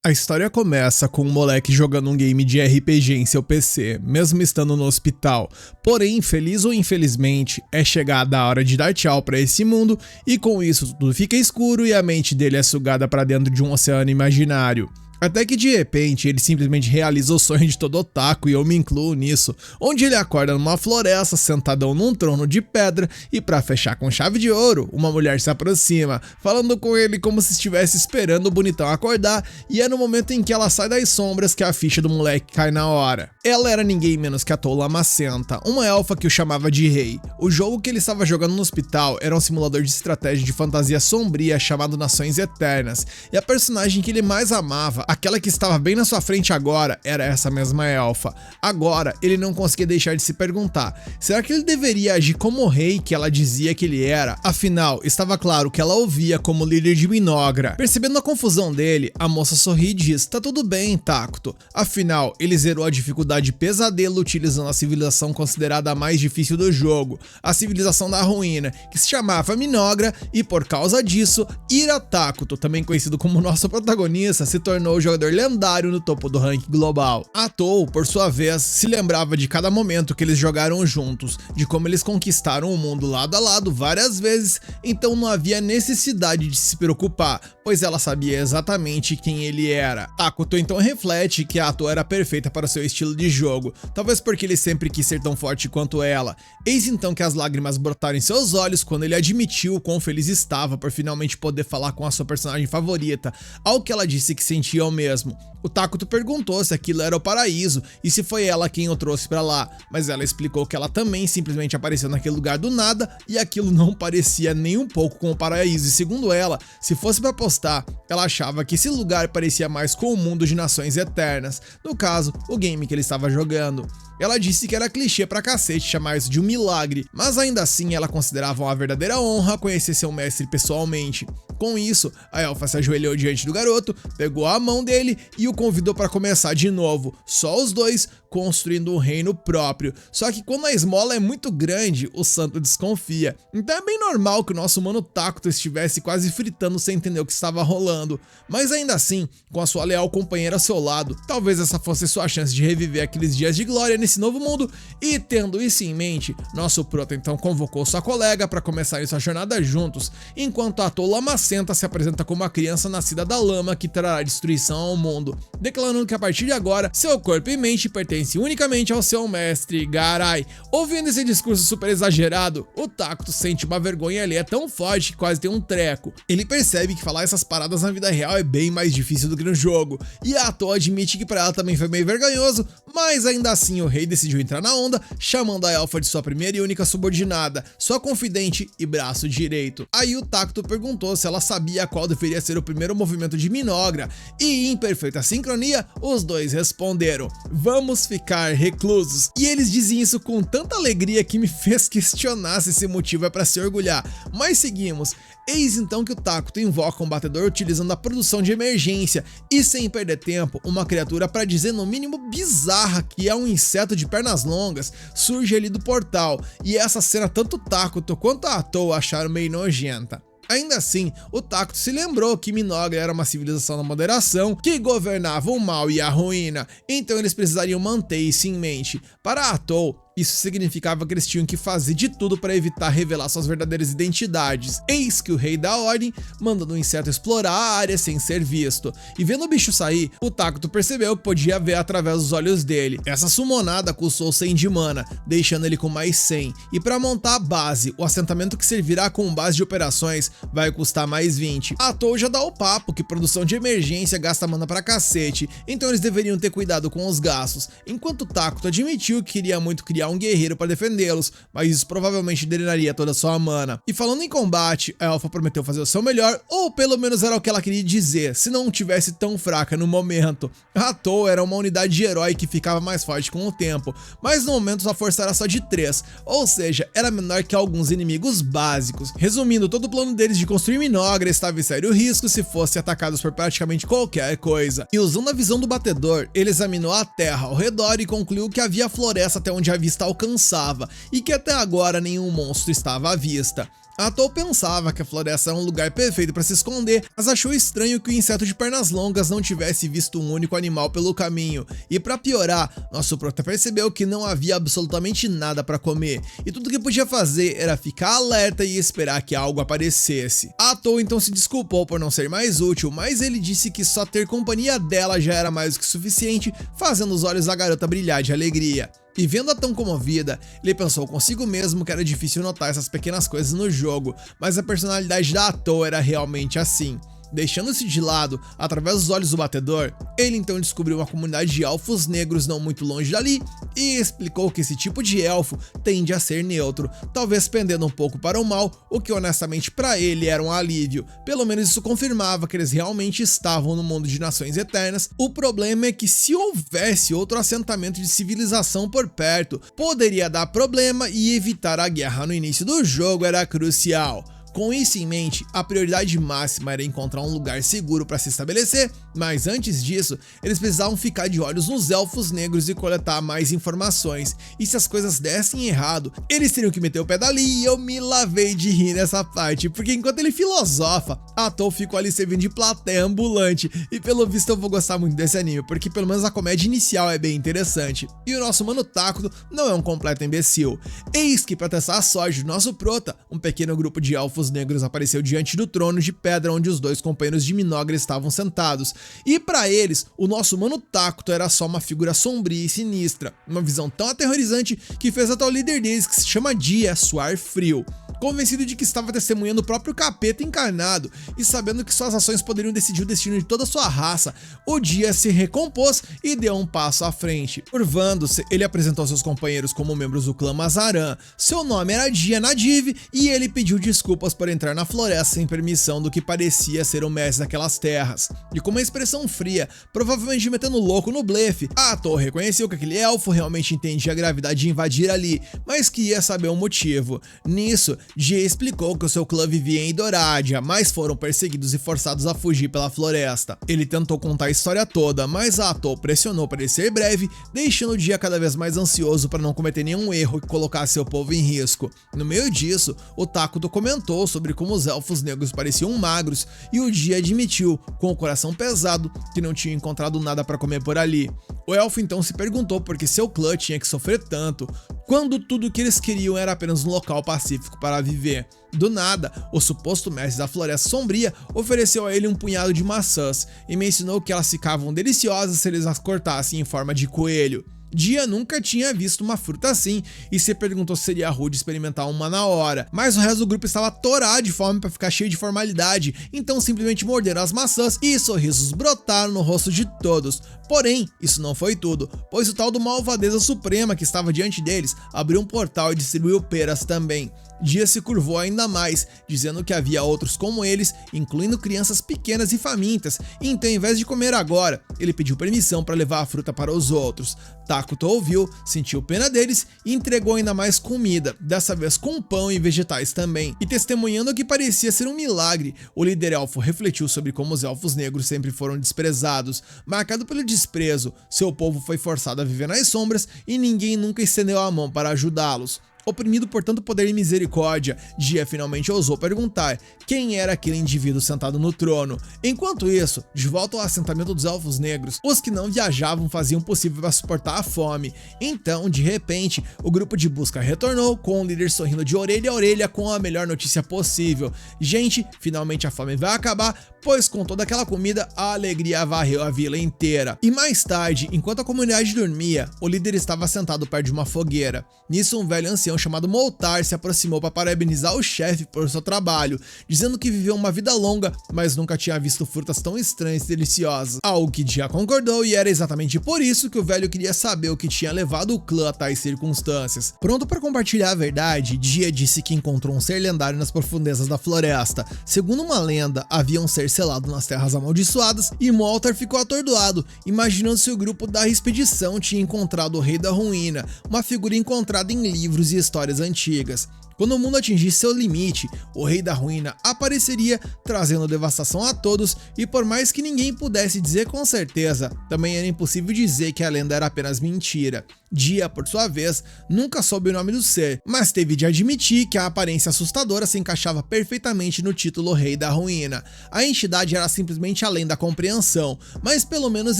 A história começa com um moleque jogando um game de RPG em seu PC, mesmo estando no hospital. Porém, feliz ou infelizmente, é chegada a hora de dar tchau pra esse mundo e com isso tudo fica escuro e a mente dele é sugada pra dentro de um oceano imaginário. Até que de repente ele simplesmente realiza o sonho de todo otaku e eu me incluo nisso, onde ele acorda numa floresta sentadão num trono de pedra e pra fechar com chave de ouro, uma mulher se aproxima, falando com ele como se estivesse esperando o bonitão acordar e é no momento em que ela sai das sombras que a ficha do moleque cai na hora. Ela era ninguém menos que a Toa Lamacenta, uma elfa que o chamava de rei. O jogo que ele estava jogando no hospital era um simulador de estratégia de fantasia sombria chamado Nações Eternas, e a personagem que ele mais amava, aquela que estava bem na sua frente agora, era essa mesma elfa. Agora, ele não conseguia deixar de se perguntar, será que ele deveria agir como o rei que ela dizia que ele era? Afinal, estava claro que ela ouvia como líder de Minogra. Percebendo a confusão dele, a moça sorri e diz, tá tudo bem, Tacto. Afinal, ele zerou a dificuldade pesadelo utilizando a civilização considerada a mais difícil do jogo, a civilização da ruína, que se chamava Minogra, e por causa disso, Ira Tacto, também conhecido como nosso protagonista, se tornou o jogador lendário no topo do ranking global. A Toa, por sua vez, se lembrava de cada momento que eles jogaram juntos, de como eles conquistaram o mundo lado a lado várias vezes, então não havia necessidade de se preocupar, pois ela sabia exatamente quem ele era. Tacto então reflete que a Toa era perfeita para o seu estilo de jogo, talvez porque ele sempre quis ser tão forte quanto ela. Eis então que as lágrimas brotaram em seus olhos quando ele admitiu o quão feliz estava por finalmente poder falar com a sua personagem favorita, ao que ela disse que sentia o mesmo. O Tacto perguntou se aquilo era o paraíso e se foi ela quem o trouxe pra lá, mas ela explicou que ela também simplesmente apareceu naquele lugar do nada e aquilo não parecia nem um pouco com o paraíso, e segundo ela, se fosse pra apostar, ela achava que esse lugar parecia mais com o mundo de Nações Eternas, no caso, o game que ele estava jogando. Ela disse que era clichê pra cacete chamar isso de um milagre, mas ainda assim ela considerava uma verdadeira honra conhecer seu mestre pessoalmente. Com isso, a elfa se ajoelhou diante do garoto, pegou a mão dele e o convidou para começar de novo, só os dois construindo um reino próprio. Só que quando a esmola é muito grande, o santo desconfia. Então é bem normal que o nosso mano Tacto estivesse quase fritando sem entender o que estava rolando. Mas ainda assim, com a sua leal companheira ao seu lado, talvez essa fosse sua chance de reviver aqueles dias de glória nesse novo mundo. E tendo isso em mente, nosso prota então convocou sua colega para começarem sua jornada juntos, enquanto a Toa Lamacenta se apresenta como uma criança nascida da lama que trará destruição ao mundo, declarando que a partir de agora, seu corpo e mente pertencem unicamente ao seu mestre, Garai. Ouvindo esse discurso super exagerado, o Tacto sente uma vergonha ali, é tão forte que quase tem um treco. Ele percebe que falar essas paradas na vida real é bem mais difícil do que no jogo, e a Toa admite que pra ela também foi meio vergonhoso, mas ainda assim o rei decidiu entrar na onda, chamando a elfa de sua primeira e única subordinada, sua confidente e braço direito. Aí o Tacto perguntou se ela sabia qual deveria ser o primeiro movimento de Minogra, e em perfeita sincronia, os dois responderam, vamos ficar reclusos. E eles dizem isso com tanta alegria que me fez questionar se esse motivo é pra se orgulhar, mas seguimos. Eis então que o Tacto invoca um batedor utilizando a produção de emergência e sem perder tempo, uma criatura para dizer no mínimo bizarra que é um inseto de pernas longas surge ali do portal, e essa cena tanto o Tacto quanto a Toa acharam meio nojenta. Ainda assim, o Tacto se lembrou que Minogra era uma civilização da moderação que governava o mal e a ruína, então eles precisariam manter isso em mente. Para a Toa, isso significava que eles tinham que fazer de tudo para evitar revelar suas verdadeiras identidades. Eis que o rei da ordem mandando o inseto explorar a área sem ser visto. E vendo o bicho sair, o Tacto percebeu que podia ver através dos olhos dele. Essa summonada custou 100 de mana, deixando ele com mais 100. E para montar a base, o assentamento que servirá como base de operações, vai custar mais 20. A Toa já dá o papo que produção de emergência gasta mana pra cacete, então eles deveriam ter cuidado com os gastos. Enquanto o Tacto admitiu que queria muito criar um guerreiro para defendê-los, mas isso provavelmente drenaria toda a sua mana. E falando em combate, a elfa prometeu fazer o seu melhor, ou pelo menos era o que ela queria dizer, se não tivesse tão fraca no momento. A Toa era uma unidade de herói que ficava mais forte com o tempo, mas no momento sua força era só de 3, ou seja, era menor que alguns inimigos básicos. Resumindo, todo o plano deles de construir Minogra estava em sério risco se fossem atacados por praticamente qualquer coisa. E usando a visão do batedor, ele examinou a terra ao redor e concluiu que havia floresta até onde a vista alcançava, e que até agora nenhum monstro estava à vista. Atou pensava que a floresta era um lugar perfeito para se esconder, mas achou estranho que o inseto de pernas longas não tivesse visto um único animal pelo caminho. E para piorar, nosso prota percebeu que não havia absolutamente nada para comer, e tudo que podia fazer era ficar alerta e esperar que algo aparecesse. Atou então se desculpou por não ser mais útil, mas ele disse que só ter companhia dela já era mais do que suficiente, fazendo os olhos da garota brilhar de alegria. E vendo-a tão comovida, ele pensou consigo mesmo que era difícil notar essas pequenas coisas no jogo, mas a personalidade da Atou era realmente assim. Deixando-se de lado, através dos olhos do batedor, ele então descobriu uma comunidade de elfos negros não muito longe dali e explicou que esse tipo de elfo tende a ser neutro, talvez pendendo um pouco para o mal, o que honestamente para ele era um alívio. Pelo menos isso confirmava que eles realmente estavam no mundo de nações eternas. O problema é que se houvesse outro assentamento de civilização por perto, poderia dar problema e evitar a guerra no início do jogo era crucial. Com isso em mente, a prioridade máxima era encontrar um lugar seguro para se estabelecer, mas antes disso, eles precisavam ficar de olhos nos elfos negros e coletar mais informações, e se as coisas dessem errado, eles teriam que meter o pé dali, e eu me lavei de rir nessa parte, porque enquanto ele filosofa, Atou ficou ali servindo de plateia ambulante, e pelo visto eu vou gostar muito desse anime, porque pelo menos a comédia inicial é bem interessante, e o nosso mano Takuto não é um completo imbecil. Eis que para testar a sorte do nosso prota, um pequeno grupo de elfos negros apareceu diante do trono de pedra onde os dois companheiros de Minogra estavam sentados, e para eles, o nosso mano Takuto era só uma figura sombria e sinistra, uma visão tão aterrorizante que fez até o líder deles, que se chama Dia, suar frio. Convencido de que estava testemunhando o próprio capeta encarnado e sabendo que suas ações poderiam decidir o destino de toda a sua raça, o Dia se recompôs e deu um passo à frente. Curvando-se, ele apresentou seus companheiros como membros do clã Mazaran. Seu nome era Dia Nadiv e ele pediu desculpas por entrar na floresta sem permissão do que parecia ser o mestre daquelas terras. E com uma expressão fria, provavelmente metendo louco no blefe, Atou reconheceu que aquele elfo realmente entendia a gravidade de invadir ali, mas queria saber o motivo. Nisso, Dia explicou que o seu clã vivia em Doradia, mas foram perseguidos e forçados a fugir pela floresta. Ele tentou contar a história toda, mas Atou pressionou para ele ser breve, deixando o Dia cada vez mais ansioso para não cometer nenhum erro que colocasse seu povo em risco. No meio disso, o Takuto comentou sobre como os elfos negros pareciam magros e o Dia admitiu, com o coração pesado, que não tinha encontrado nada para comer por ali. O elfo então se perguntou por que seu clã tinha que sofrer tanto, quando tudo o que eles queriam era apenas um local pacífico para viver. Do nada, o suposto mestre da Floresta Sombria ofereceu a ele um punhado de maçãs e mencionou que elas ficavam deliciosas se eles as cortassem em forma de coelho. Dia nunca tinha visto uma fruta assim e se perguntou se seria rude experimentar uma na hora, mas o resto do grupo estava atorado de fome para ficar cheio de formalidade, então simplesmente morderam as maçãs e sorrisos brotaram no rosto de todos. Porém, isso não foi tudo, pois o tal do Malvadeza Suprema que estava diante deles abriu um portal e distribuiu peras também. Dia se curvou ainda mais, dizendo que havia outros como eles, incluindo crianças pequenas e famintas, e então, em vez de comer agora, ele pediu permissão para levar a fruta para os outros. Takuto ouviu, sentiu pena deles e entregou ainda mais comida, dessa vez com pão e vegetais também. E testemunhando o que parecia ser um milagre, o líder elfo refletiu sobre como os elfos negros sempre foram desprezados. Marcado pelo desprezo, seu povo foi forçado a viver nas sombras e ninguém nunca estendeu a mão para ajudá-los. Oprimido por tanto poder e misericórdia, Dia finalmente ousou perguntar quem era aquele indivíduo sentado no trono. Enquanto isso, de volta ao assentamento dos elfos negros, os que não viajavam faziam o possível para suportar a fome. Então, de repente, o grupo de busca retornou, com o líder sorrindo de orelha a orelha com a melhor notícia possível. Gente, finalmente a fome vai acabar, pois com toda aquela comida, a alegria varreu a vila inteira. E mais tarde, enquanto a comunidade dormia, o líder estava sentado perto de uma fogueira. Nisso, um velho ancião chamado Moltar se aproximou para parabenizar o chefe por seu trabalho, dizendo que viveu uma vida longa, mas nunca tinha visto frutas tão estranhas e deliciosas. Algo que Dia concordou e era exatamente por isso que o velho queria saber o que tinha levado o clã a tais circunstâncias. Pronto para compartilhar a verdade, Dia disse que encontrou um ser lendário nas profundezas da floresta. Segundo uma lenda, havia um ser selado nas terras amaldiçoadas e Moltar ficou atordoado, imaginando se o grupo da expedição tinha encontrado o Rei da Ruína, uma figura encontrada em livros e histórias antigas. Quando o mundo atingisse seu limite, o Rei da Ruína apareceria, trazendo devastação a todos, e por mais que ninguém pudesse dizer com certeza, também era impossível dizer que a lenda era apenas mentira. Dia, por sua vez, nunca soube o nome do ser, mas teve de admitir que a aparência assustadora se encaixava perfeitamente no título Rei da Ruína. A entidade era simplesmente além da compreensão, mas pelo menos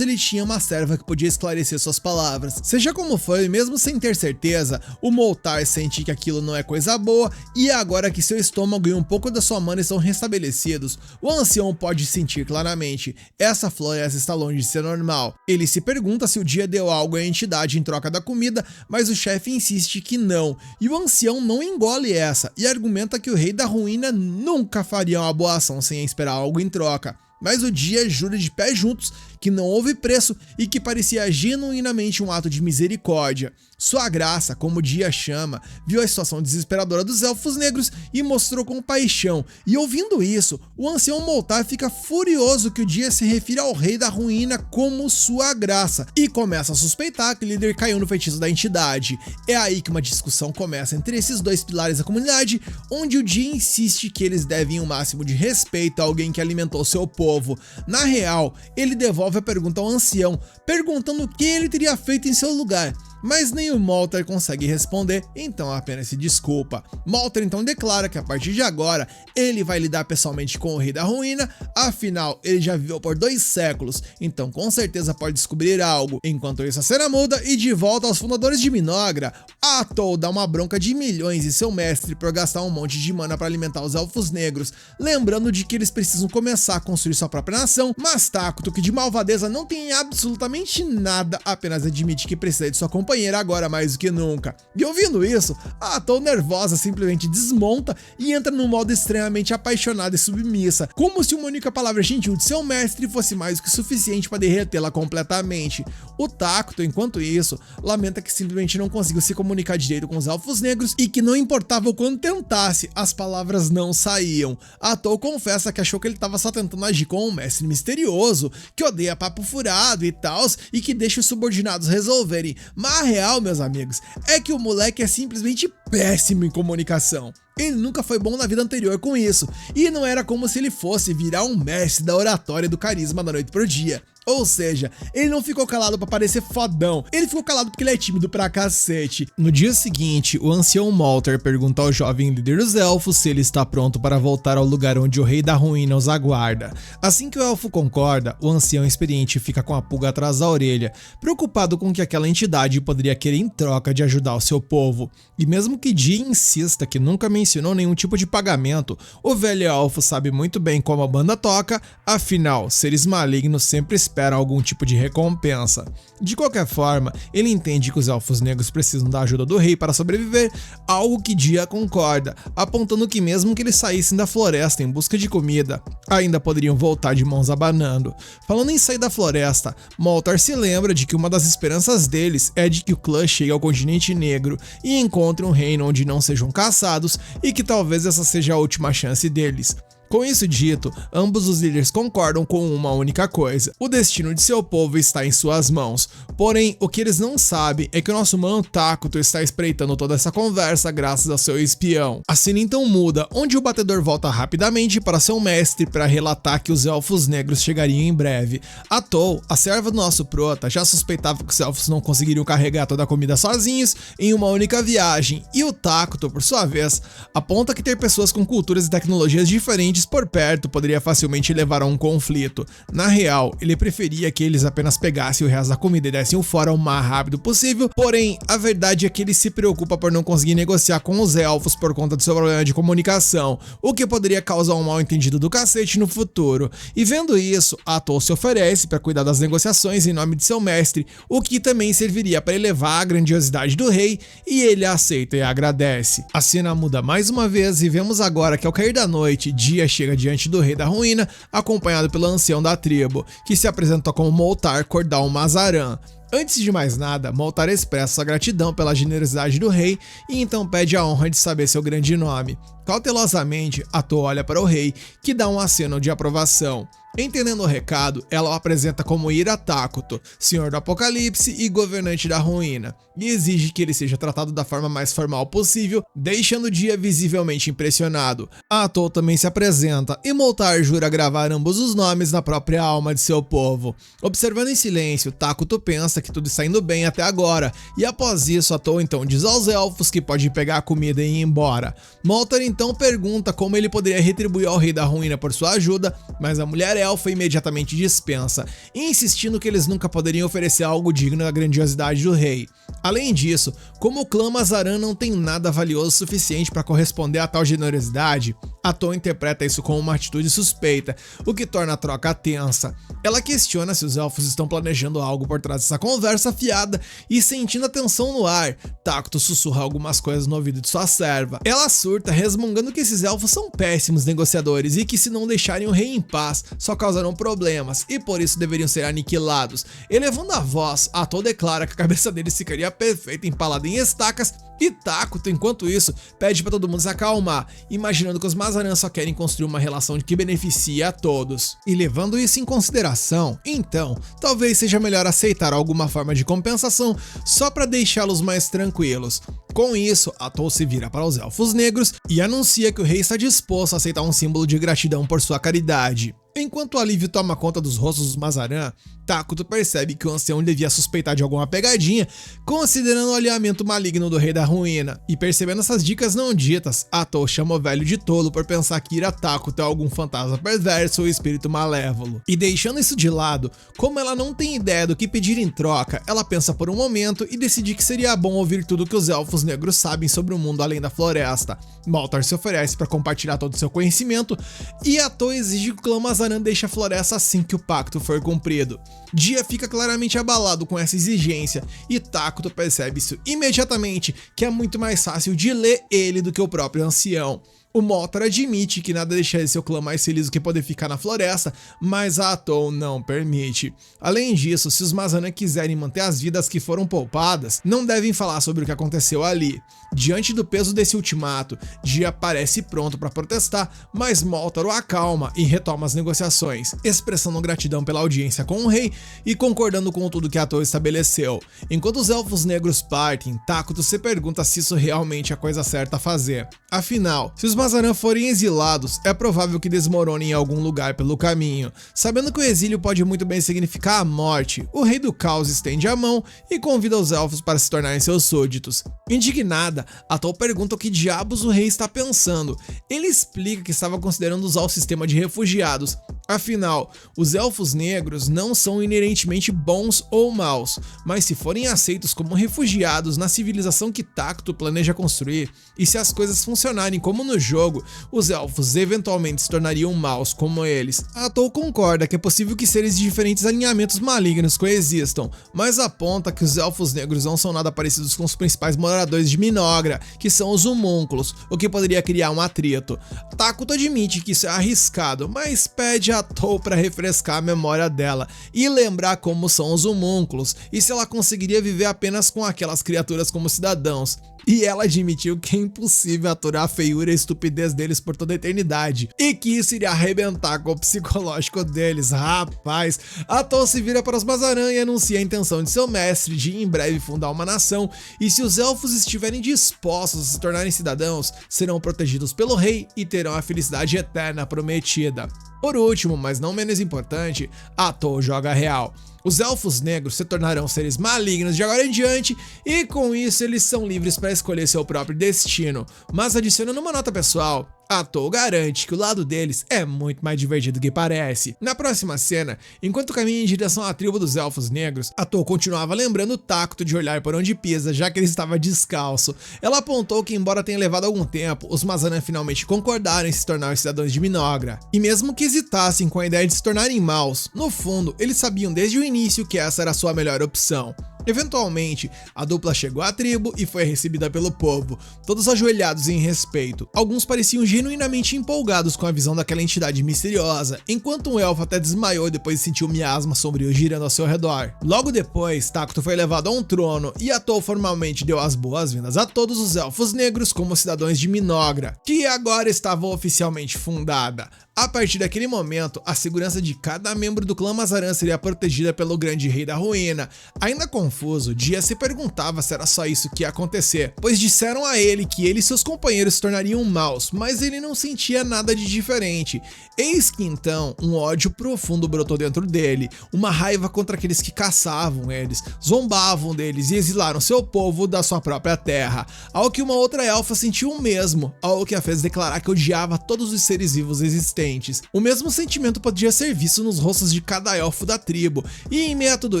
ele tinha uma serva que podia esclarecer suas palavras. Seja como foi, mesmo sem ter certeza, o Moltar sente que aquilo não é coisa boa, e agora que seu estômago e um pouco da sua mana estão restabelecidos, o ancião pode sentir claramente: essa floresta está longe de ser normal. Ele se pergunta se o dia deu algo à entidade em troca da comida, mas o chefe insiste que não, e o ancião não engole essa, e argumenta que o Rei da Ruína nunca faria uma boa ação sem esperar algo em troca. Mas o dia jura de pé juntos que não houve preço e que parecia genuinamente um ato de misericórdia. Sua graça, como o dia chama, viu a situação desesperadora dos elfos negros e mostrou compaixão, e ouvindo isso, o ancião Moltar fica furioso que o dia se refira ao Rei da Ruína como sua graça, e começa a suspeitar que o líder caiu no feitiço da entidade. É aí que uma discussão começa entre esses dois pilares da comunidade, onde o dia insiste que eles devem o máximo de respeito a alguém que alimentou seu povo. Na real, ele devolve a pergunta ao ancião, perguntando o que ele teria feito em seu lugar, mas nem o Moltar consegue responder, então apenas se desculpa. Moltar então declara que a partir de agora ele vai lidar pessoalmente com o Rei da Ruína, afinal ele já viveu por 2 séculos, então com certeza pode descobrir algo. Enquanto isso, a cena muda e de volta aos fundadores de Minogra, Atol dá uma bronca de milhões em seu mestre por gastar um monte de mana para alimentar os elfos negros, lembrando de que eles precisam começar a construir sua própria nação, mas Takuto, que de malvadeza não tem absolutamente nada, apenas admite que precisa de sua companheira agora mais do que nunca. E ouvindo isso, a Atol nervosa simplesmente desmonta e entra num modo extremamente apaixonada e submissa, como se uma única palavra gentil de seu mestre fosse mais do que suficiente para derretê-la completamente. O Takuto, enquanto isso, lamenta que simplesmente não conseguiu se comunicar direito com os elfos negros e que não importava o quanto tentasse, as palavras não saíam. A Atol confessa que achou que ele estava só tentando agir com um mestre misterioso, que odeia papo furado e tals, e que deixa os subordinados resolverem, mas a real, meus amigos, é que o moleque é simplesmente péssimo em comunicação. Ele nunca foi bom na vida anterior com isso, e não era como se ele fosse virar um mestre da oratória e do carisma da noite pro dia. Ou seja, ele não ficou calado pra parecer fodão, ele ficou calado porque ele é tímido pra cacete. No dia seguinte, o ancião Moltar pergunta ao jovem líder dos elfos se ele está pronto para voltar ao lugar onde o Rei da Ruína os aguarda. Assim que o elfo concorda, o ancião experiente fica com a pulga atrás da orelha, preocupado com o que aquela entidade poderia querer em troca de ajudar o seu povo. E mesmo que Dia insista que nunca mencionou nenhum tipo de pagamento, o velho elfo sabe muito bem como a banda toca, afinal, seres malignos sempre esperam algum tipo de recompensa. De qualquer forma, ele entende que os elfos negros precisam da ajuda do rei para sobreviver, algo que Dia concorda, apontando que mesmo que eles saíssem da floresta em busca de comida, ainda poderiam voltar de mãos abanando. Falando em sair da floresta, Moltar se lembra de que uma das esperanças deles é de que o clã chegue ao continente negro e encontre um reino onde não sejam caçados, e que talvez essa seja a última chance deles. Com isso dito, ambos os líderes concordam com uma única coisa: o destino de seu povo está em suas mãos. Porém, o que eles não sabem é que o nosso mano Takuto está espreitando toda essa conversa graças ao seu espião. A cena então muda, onde o batedor volta rapidamente para seu mestre para relatar que os elfos negros chegariam em breve. Atol, a serva do nosso prota, já suspeitava que os elfos não conseguiriam carregar toda a comida sozinhos em uma única viagem, e o Takuto, por sua vez, aponta que ter pessoas com culturas e tecnologias diferentes por perto poderia facilmente levar a um conflito. Na real, ele preferia que eles apenas pegassem o resto da comida e dessem o fora o mais rápido possível, porém, a verdade é que ele se preocupa por não conseguir negociar com os elfos por conta do seu problema de comunicação, o que poderia causar um mal entendido do cacete no futuro. E vendo isso, Atol se oferece para cuidar das negociações em nome de seu mestre, o que também serviria para elevar a grandiosidade do rei, e ele aceita e agradece. A cena muda mais uma vez e vemos agora que ao cair da noite, Dia chega diante do Rei da Ruína, acompanhado pelo ancião da tribo, que se apresenta como Moltar Cordal Mazaran. Antes de mais nada, Moltar expressa sua gratidão pela generosidade do rei e então pede a honra de saber seu grande nome. Cautelosamente, Atol olha para o rei, que dá um aceno de aprovação. Entendendo o recado, ela o apresenta como Ira Takuto, Senhor do Apocalipse e governante da ruína, e exige que ele seja tratado da forma mais formal possível, deixando o dia visivelmente impressionado. Atou também se apresenta e Moltar jura gravar ambos os nomes na própria alma de seu povo. Observando em silêncio, Takuto pensa que tudo está indo bem até agora, e após isso Atou então diz aos elfos que pode pegar a comida e ir embora. Moltar então pergunta como ele poderia retribuir ao rei da ruína por sua ajuda, mas a mulher elfa imediatamente dispensa, insistindo que eles nunca poderiam oferecer algo digno da grandiosidade do rei. Além disso, como o clã Mazaran não tem nada valioso o suficiente para corresponder a tal generosidade, Atou interpreta isso como uma atitude suspeita, o que torna a troca tensa. Ela questiona se os elfos estão planejando algo por trás dessa conversa fiada e sentindo a tensão no ar, Takuto sussurra algumas coisas no ouvido de sua serva. Ela surta, resmungando que esses elfos são péssimos negociadores e que se não deixarem o rei em paz, só causarão problemas e por isso deveriam ser aniquilados. Elevando a voz, Atou declara que a cabeça deles ficaria perfeita empalada em estacas e Takuto, enquanto isso, pede para todo mundo se acalmar, imaginando que os Mazaran só querem construir uma relação que beneficie a todos. E levando isso em consideração, então, talvez seja melhor aceitar alguma forma de compensação só para deixá-los mais tranquilos. Com isso, Atou se vira para os Elfos Negros e anuncia que o rei está disposto a aceitar um símbolo de gratidão por sua caridade. Enquanto o alívio toma conta dos rostos dos Mazaran, Takuto percebe que o ancião devia suspeitar de alguma pegadinha, considerando o alinhamento maligno do rei da ruína. E percebendo essas dicas não ditas, Atou chama o velho de tolo por pensar que Ira Takuto é algum fantasma perverso ou espírito malévolo. E deixando isso de lado, como ela não tem ideia do que pedir em troca, ela pensa por um momento e decide que seria bom ouvir tudo que os Elfos Negros sabem sobre o mundo além da floresta. Moltar se oferece para compartilhar todo o seu conhecimento e Atou exige que o clã Mazaran deixe a floresta assim que o pacto for cumprido. Dia fica claramente abalado com essa exigência e Takuto percebe isso imediatamente, que é muito mais fácil de ler ele do que o próprio ancião. O Moltar admite que nada deixaria seu clã mais feliz do que poder ficar na floresta, mas a Atou não permite. Além disso, se os Mazaran quiserem manter as vidas que foram poupadas, não devem falar sobre o que aconteceu ali. Diante do peso desse ultimato, Dia parece pronto para protestar, mas Moltar o acalma e retoma as negociações, expressando gratidão pela audiência com o rei e concordando com tudo que Atou estabeleceu. Enquanto os Elfos Negros partem, Takuto se pergunta se isso realmente é a coisa certa a fazer. Afinal, se os Mazaran forem exilados, é provável que desmoronem em algum lugar pelo caminho. Sabendo que o exílio pode muito bem significar a morte, o Rei do Caos estende a mão e convida os elfos para se tornarem seus súditos. Indignada, Atou pergunta o que diabos o rei está pensando. Ele explica que estava considerando usar o sistema de refugiados. Afinal, os Elfos Negros não são inerentemente bons ou maus, mas se forem aceitos como refugiados na civilização que Takuto planeja construir, e se as coisas funcionarem como no jogo, os elfos eventualmente se tornariam maus como eles. Atou concorda que é possível que seres de diferentes alinhamentos malignos coexistam, mas aponta que os Elfos Negros não são nada parecidos com os principais moradores de Minogra, que são os homúnculos, o que poderia criar um atrito. Takuto admite que isso é arriscado, mas pede a Atou para refrescar a memória dela e lembrar como são os homúnculos e se ela conseguiria viver apenas com aquelas criaturas como cidadãos. E ela admitiu que é impossível aturar a feiura e a estupidez deles por toda a eternidade, e que isso iria arrebentar com o psicológico deles. Rapaz, Atou se vira para os Mazaran e anuncia a intenção de seu mestre de em breve fundar uma nação, e se os elfos estiverem dispostos a se tornarem cidadãos, serão protegidos pelo rei e terão a felicidade eterna prometida. Por último, mas não menos importante, Atou joga real. Os Elfos Negros se tornarão seres malignos de agora em diante e com isso eles são livres para escolher seu próprio destino, mas adicionando uma nota pessoal, Atou garante que o lado deles é muito mais divertido do que parece. Na próxima cena, enquanto caminha em direção à tribo dos Elfos Negros, Atou continuava lembrando Takuto de olhar por onde pisa, já que ele estava descalço. Ela apontou que, embora tenha levado algum tempo, os Mazaran finalmente concordaram em se tornar os cidadãos de Minogra. E mesmo que hesitassem com a ideia de se tornarem maus, no fundo, eles sabiam desde o início que essa era a sua melhor opção. Eventualmente, a dupla chegou à tribo e foi recebida pelo povo, todos ajoelhados em respeito. Alguns pareciam genuinamente empolgados com a visão daquela entidade misteriosa, enquanto um elfo até desmaiou depois de sentir um miasma sombrio girando ao seu redor. Logo depois, Takuto foi levado a um trono e Atou formalmente deu as boas-vindas a todos os Elfos Negros como cidadãos de Minogra, que agora estava oficialmente fundada. A partir daquele momento, a segurança de cada membro do clã Mazaran seria protegida pelo grande rei da ruína. Ainda confuso, Dia se perguntava se era só isso que ia acontecer, pois disseram a ele que ele e seus companheiros se tornariam maus, mas ele não sentia nada de diferente. Eis que então, um ódio profundo brotou dentro dele, uma raiva contra aqueles que caçavam eles, zombavam deles e exilaram seu povo da sua própria terra. Ao que uma outra elfa sentiu o mesmo, algo que a fez declarar que odiava todos os seres vivos existentes. O mesmo sentimento podia ser visto nos rostos de cada elfo da tribo, e em meio a tudo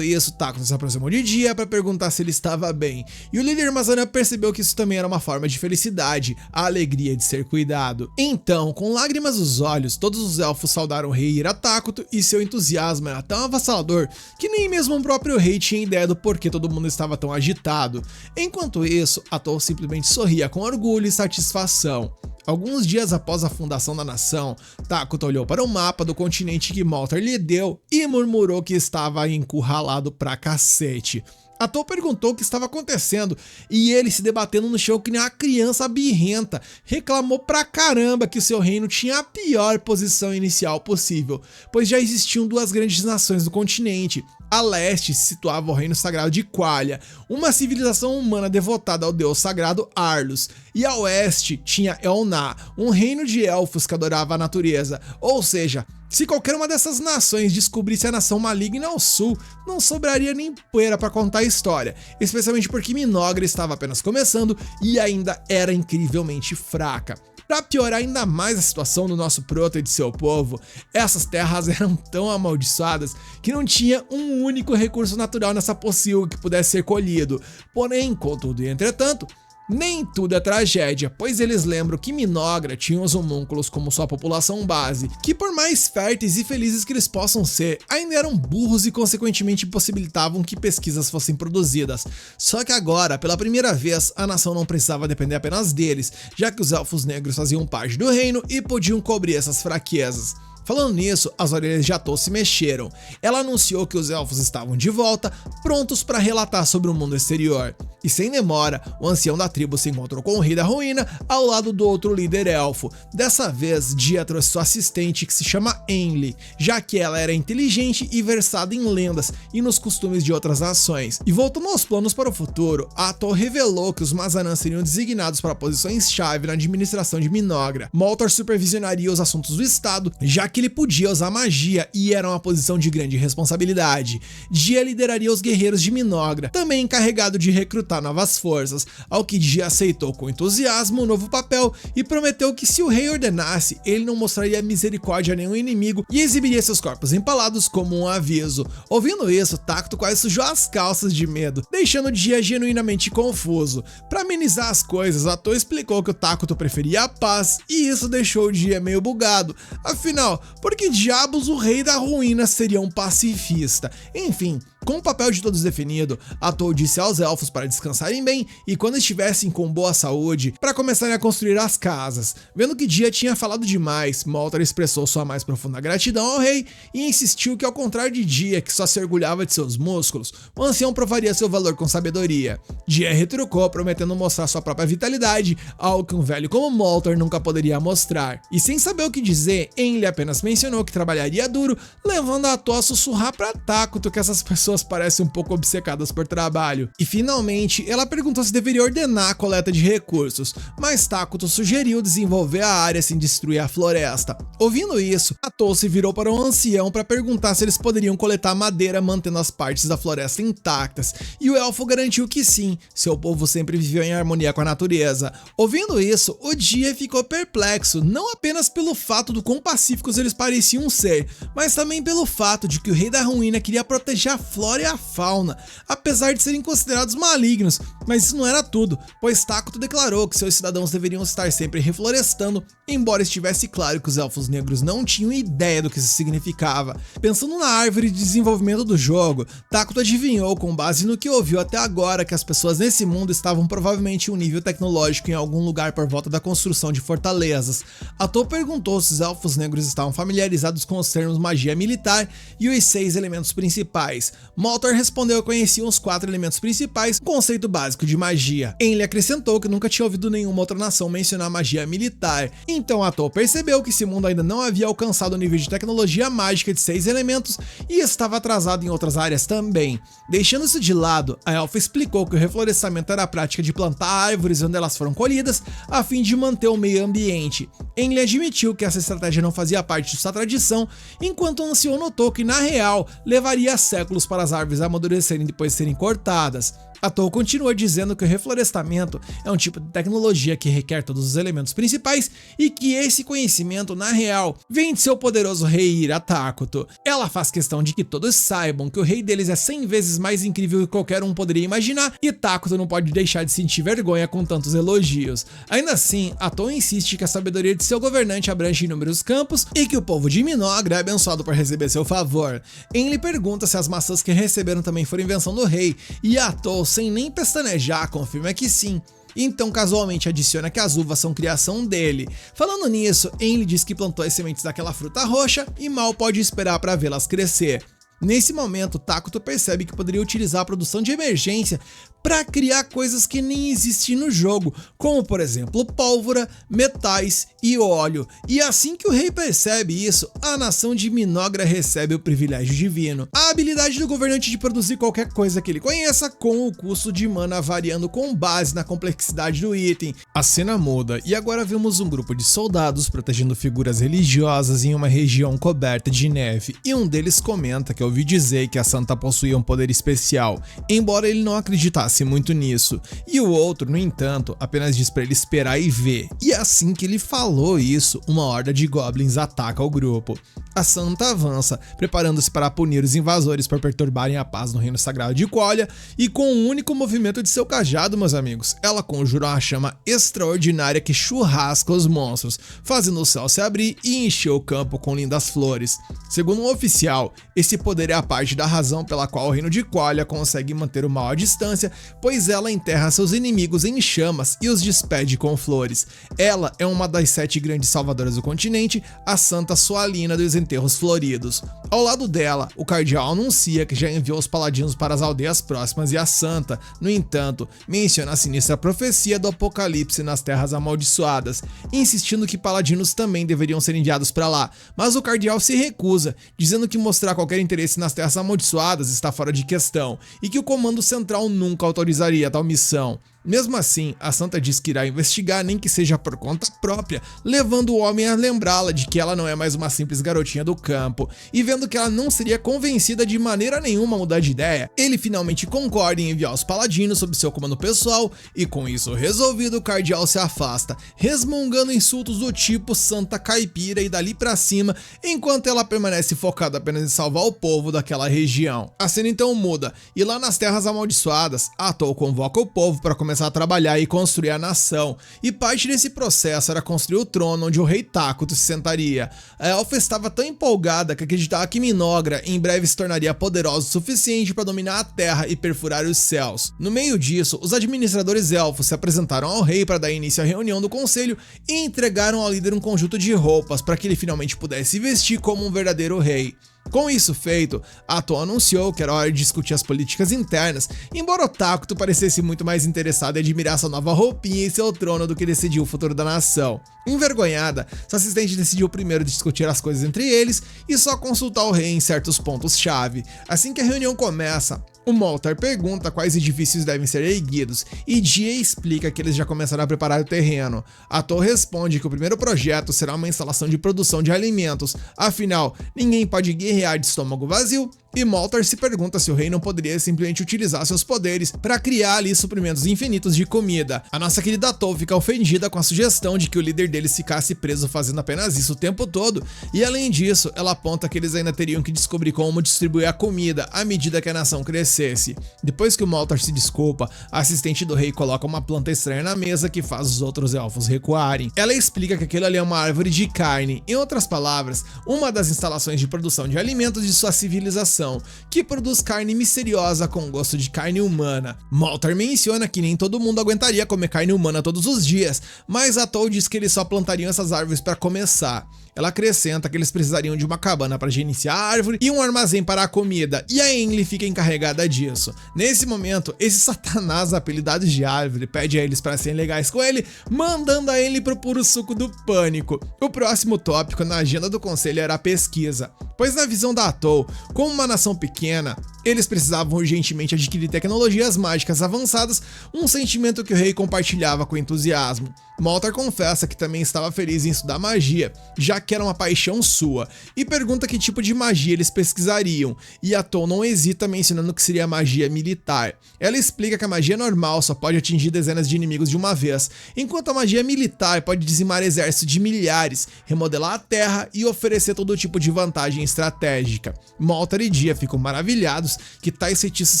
isso, Takuto se aproximou de Dia para perguntar se ele estava bem, e o líder Mazaran percebeu que isso também era uma forma de felicidade, a alegria de ser cuidado. Então, com lágrimas nos olhos, todos os elfos saudaram o rei Ira Takuto, e seu entusiasmo era tão avassalador que nem mesmo o próprio rei tinha ideia do porquê todo mundo estava tão agitado. Enquanto isso, Atou simplesmente sorria com orgulho e satisfação. Alguns dias após a fundação da nação, Takuto olhou para o mapa do continente que Moltar lhe deu e murmurou que estava encurralado pra cacete. Atou perguntou o que estava acontecendo e ele, se debatendo no chão que nem uma criança birrenta, reclamou pra caramba que seu reino tinha a pior posição inicial possível, pois já existiam duas grandes nações no continente. A leste se situava o reino sagrado de Qualia, uma civilização humana devotada ao deus sagrado Arlus, e a oeste tinha Elna, um reino de elfos que adorava a natureza, ou seja, se qualquer uma dessas nações descobrisse a nação maligna ao sul, não sobraria nem poeira para contar a história, especialmente porque Minogra estava apenas começando e ainda era incrivelmente fraca. Para piorar ainda mais a situação do nosso proto e de seu povo, essas terras eram tão amaldiçoadas que não tinha um único recurso natural nessa pocilga que pudesse ser colhido. Porém, contudo e entretanto, nem tudo é tragédia, pois eles lembram que Minogra tinha os homúnculos como sua população base, que por mais férteis e felizes que eles possam ser, ainda eram burros e consequentemente impossibilitavam que pesquisas fossem produzidas. Só que agora, pela primeira vez, a nação não precisava depender apenas deles, já que os elfos negros faziam parte do reino e podiam cobrir essas fraquezas. Falando nisso, as orelhas de Atou se mexeram. Ela anunciou que os elfos estavam de volta, prontos para relatar sobre o mundo exterior. E sem demora, o ancião da tribo se encontrou com o rei da ruína ao lado do outro líder elfo. Dessa vez, Dia trouxe sua assistente que se chama Enli, já que ela era inteligente e versada em lendas e nos costumes de outras nações. E voltando aos planos para o futuro, Atou revelou que os Mazaran seriam designados para posições-chave na administração de Minogra. Moltar supervisionaria os assuntos do estado, já que ele podia usar magia e era uma posição de grande responsabilidade. Dia lideraria os guerreiros de Minogra, também encarregado de recrutar novas forças, ao que Dia aceitou com entusiasmo o novo papel e prometeu que se o rei ordenasse, ele não mostraria misericórdia a nenhum inimigo e exibiria seus corpos empalados como um aviso. Ouvindo isso, Takuto quase sujou as calças de medo, deixando Dia genuinamente confuso. Para amenizar as coisas, Atou explicou que o Takuto preferia a paz e isso deixou o Dia meio bugado. Afinal, por que diabos o rei da ruína seria um pacifista? Enfim, com o papel de todos definido, Atou disse aos elfos para descansarem bem e quando estivessem com boa saúde, para começarem a construir as casas. Vendo que Dia tinha falado demais, Moltar expressou sua mais profunda gratidão ao rei e insistiu que, ao contrário de Dia, que só se orgulhava de seus músculos, o ancião provaria seu valor com sabedoria. Dia retrucou, prometendo mostrar sua própria vitalidade, algo que um velho como Moltar nunca poderia mostrar. E sem saber o que dizer, Enli apenas mencionou que trabalharia duro, levando Atou a sussurrar para Takuto que essas pessoas parecem um pouco obcecadas por trabalho. E finalmente, ela perguntou se deveria ordenar a coleta de recursos, mas Takuto sugeriu desenvolver a área sem destruir a floresta. Ouvindo isso, Atou se virou para um ancião para perguntar se eles poderiam coletar madeira mantendo as partes da floresta intactas, e o elfo garantiu que sim, seu povo sempre viveu em harmonia com a natureza. Ouvindo isso, o Dia ficou perplexo, não apenas pelo fato do quão pacíficos eles pareciam ser, mas também pelo fato de que o rei da ruína queria proteger a flora e a fauna, apesar de serem considerados malignos. Mas isso não era tudo, pois Takuto declarou que seus cidadãos deveriam estar sempre reflorestando, embora estivesse claro que os elfos negros não tinham ideia do que isso significava. Pensando na árvore de desenvolvimento do jogo, Takuto adivinhou, com base no que ouviu até agora, que as pessoas nesse mundo estavam provavelmente em um nível tecnológico em algum lugar por volta da construção de fortalezas. Atou perguntou se os elfos negros estavam familiarizados com os termos magia militar e os 6 elementos principais. Moltar respondeu que conhecia os 4 elementos principais, conceito básico de magia. Enlil acrescentou que nunca tinha ouvido nenhuma outra nação mencionar magia militar. Então Atol percebeu que esse mundo ainda não havia alcançado o nível de tecnologia mágica de 6 elementos e estava atrasado em outras áreas também. Deixando isso de lado, a elfa explicou que o reflorestamento era a prática de plantar árvores onde elas foram colhidas a fim de manter o meio ambiente. Enlil admitiu que essa estratégia não fazia parte de sua tradição, enquanto o ancião notou que, na real, levaria séculos para as árvores amadurecerem depois de serem cortadas. Atol continua dizendo que o reflorestamento é um tipo de tecnologia que requer todos os elementos principais e que esse conhecimento, na real, vem de seu poderoso rei Ira Takuto. Ela faz questão de que todos saibam que o rei deles é 100 vezes mais incrível que qualquer um poderia imaginar e Takuto não pode deixar de sentir vergonha com tantos elogios. Ainda assim, Atol insiste que a sabedoria de seu governante abrange inúmeros campos e que o povo de Minogra é abençoado por receber seu favor. Enlil pergunta se as maçãs que receberam também foram invenção do rei e Atol, sem nem pestanejar, confirma que sim. Então casualmente adiciona que as uvas são criação dele. Falando nisso, Enlil diz que plantou as sementes daquela fruta roxa e mal pode esperar para vê-las crescer. Nesse momento, Takuto percebe que poderia utilizar a produção de emergência para criar coisas que nem existem no jogo, como por exemplo pólvora, metais e óleo. E assim que o rei percebe isso, a nação de Minogra recebe o privilégio divino, a habilidade do governante de produzir qualquer coisa que ele conheça, com o custo de mana variando com base na complexidade do item. A cena muda e agora vemos um grupo de soldados protegendo figuras religiosas em uma região coberta de neve, e um deles comenta que ouviu dizer que a santa possuía um poder especial, embora ele não acreditasse muito nisso, e o outro, no entanto, apenas diz para ele esperar e ver. E assim que ele falou isso, uma horda de goblins ataca o grupo. A santa avança, preparando-se para punir os invasores por perturbarem a paz no reino sagrado de Qualia, e com um único movimento de seu cajado, meus amigos, ela conjura uma chama extraordinária que churrasca os monstros, fazendo o céu se abrir e encher o campo com lindas flores. Segundo um oficial, esse poder é a parte da razão pela qual o reino de Qualia consegue manter o mal à distância, pois ela enterra seus inimigos em chamas e os despede com flores. Ela é uma das 7 grandes salvadoras do continente, a Santa Sualina dos Enterros Floridos. Ao lado dela, o cardeal anuncia que já enviou os paladinos para as aldeias próximas e a Santa, no entanto, menciona a sinistra profecia do apocalipse nas terras amaldiçoadas, insistindo que paladinos também deveriam ser enviados para lá, mas o cardeal se recusa, dizendo que mostrar qualquer interesse nas terras amaldiçoadas está fora de questão e que o comando central nunca autorizaria tal missão. Mesmo assim, a santa diz que irá investigar, nem que seja por conta própria, levando o homem a lembrá-la de que ela não é mais uma simples garotinha do campo, e vendo que ela não seria convencida de maneira nenhuma a mudar de ideia, ele finalmente concorda em enviar os paladinos sob seu comando pessoal, e com isso resolvido, o cardeal se afasta, resmungando insultos do tipo santa caipira e dali pra cima, enquanto ela permanece focada apenas em salvar o povo daquela região. A cena então muda, e lá nas terras amaldiçoadas, Atol convoca o povo para começar a trabalhar e construir a nação, e parte desse processo era construir o trono onde o rei Takuto se sentaria. A elfa estava tão empolgada que acreditava que Minogra em breve se tornaria poderosa o suficiente para dominar a terra e perfurar os céus. No meio disso, os administradores elfos se apresentaram ao rei para dar início à reunião do conselho e entregaram ao líder um conjunto de roupas para que ele finalmente pudesse vestir como um verdadeiro rei. Com isso feito, Atol anunciou que era hora de discutir as políticas internas, embora o Takuto parecesse muito mais interessado em admirar sua nova roupinha e seu trono do que decidir o futuro da nação. Envergonhada, seu assistente decidiu primeiro discutir as coisas entre eles e só consultar o rei em certos pontos-chave. Assim que a reunião começa, o Moltar pergunta quais edifícios devem ser erguidos, e Jie explica que eles já começaram a preparar o terreno. Atol responde que o primeiro projeto será uma instalação de produção de alimentos, afinal, ninguém pode guerrear de estômago vazio, e Moltar se pergunta se o rei não poderia simplesmente utilizar seus poderes para criar ali suprimentos infinitos de comida. A nossa querida Atol fica ofendida com a sugestão de que o líder deles ficasse preso fazendo apenas isso o tempo todo, e além disso, ela aponta que eles ainda teriam que descobrir como distribuir a comida à medida que a nação crescesse. acontecesse. Depois que o Moltar se desculpa, a assistente do rei coloca uma planta estranha na mesa que faz os outros elfos recuarem. Ela explica que aquilo ali é uma árvore de carne, em outras palavras, uma das instalações de produção de alimentos de sua civilização, que produz carne misteriosa com gosto de carne humana. Moltar menciona que nem todo mundo aguentaria comer carne humana todos os dias, mas a Toll diz que eles só plantariam essas árvores para começar. Ela acrescenta que eles precisariam de uma cabana para gerenciar a árvore e um armazém para a comida, e a Emily fica encarregada disso. Nesse momento, esse satanás apelidado de árvore pede a eles para serem legais com ele, mandando a Emily pro puro suco do pânico. O próximo tópico na agenda do conselho era a pesquisa, pois na visão da Toll, como uma nação pequena, eles precisavam urgentemente adquirir tecnologias mágicas avançadas, um sentimento que o rei compartilhava com entusiasmo. Moltar confessa que também estava feliz em estudar magia, já que era uma paixão sua, e pergunta que tipo de magia eles pesquisariam, e a Toll não hesita mencionando que seria magia militar. Ela explica que a magia normal só pode atingir dezenas de inimigos de uma vez, enquanto a magia militar pode dizimar exércitos de milhares, remodelar a terra e oferecer todo tipo de vantagem estratégica. Moltar e Dia ficam maravilhados que tais feitiços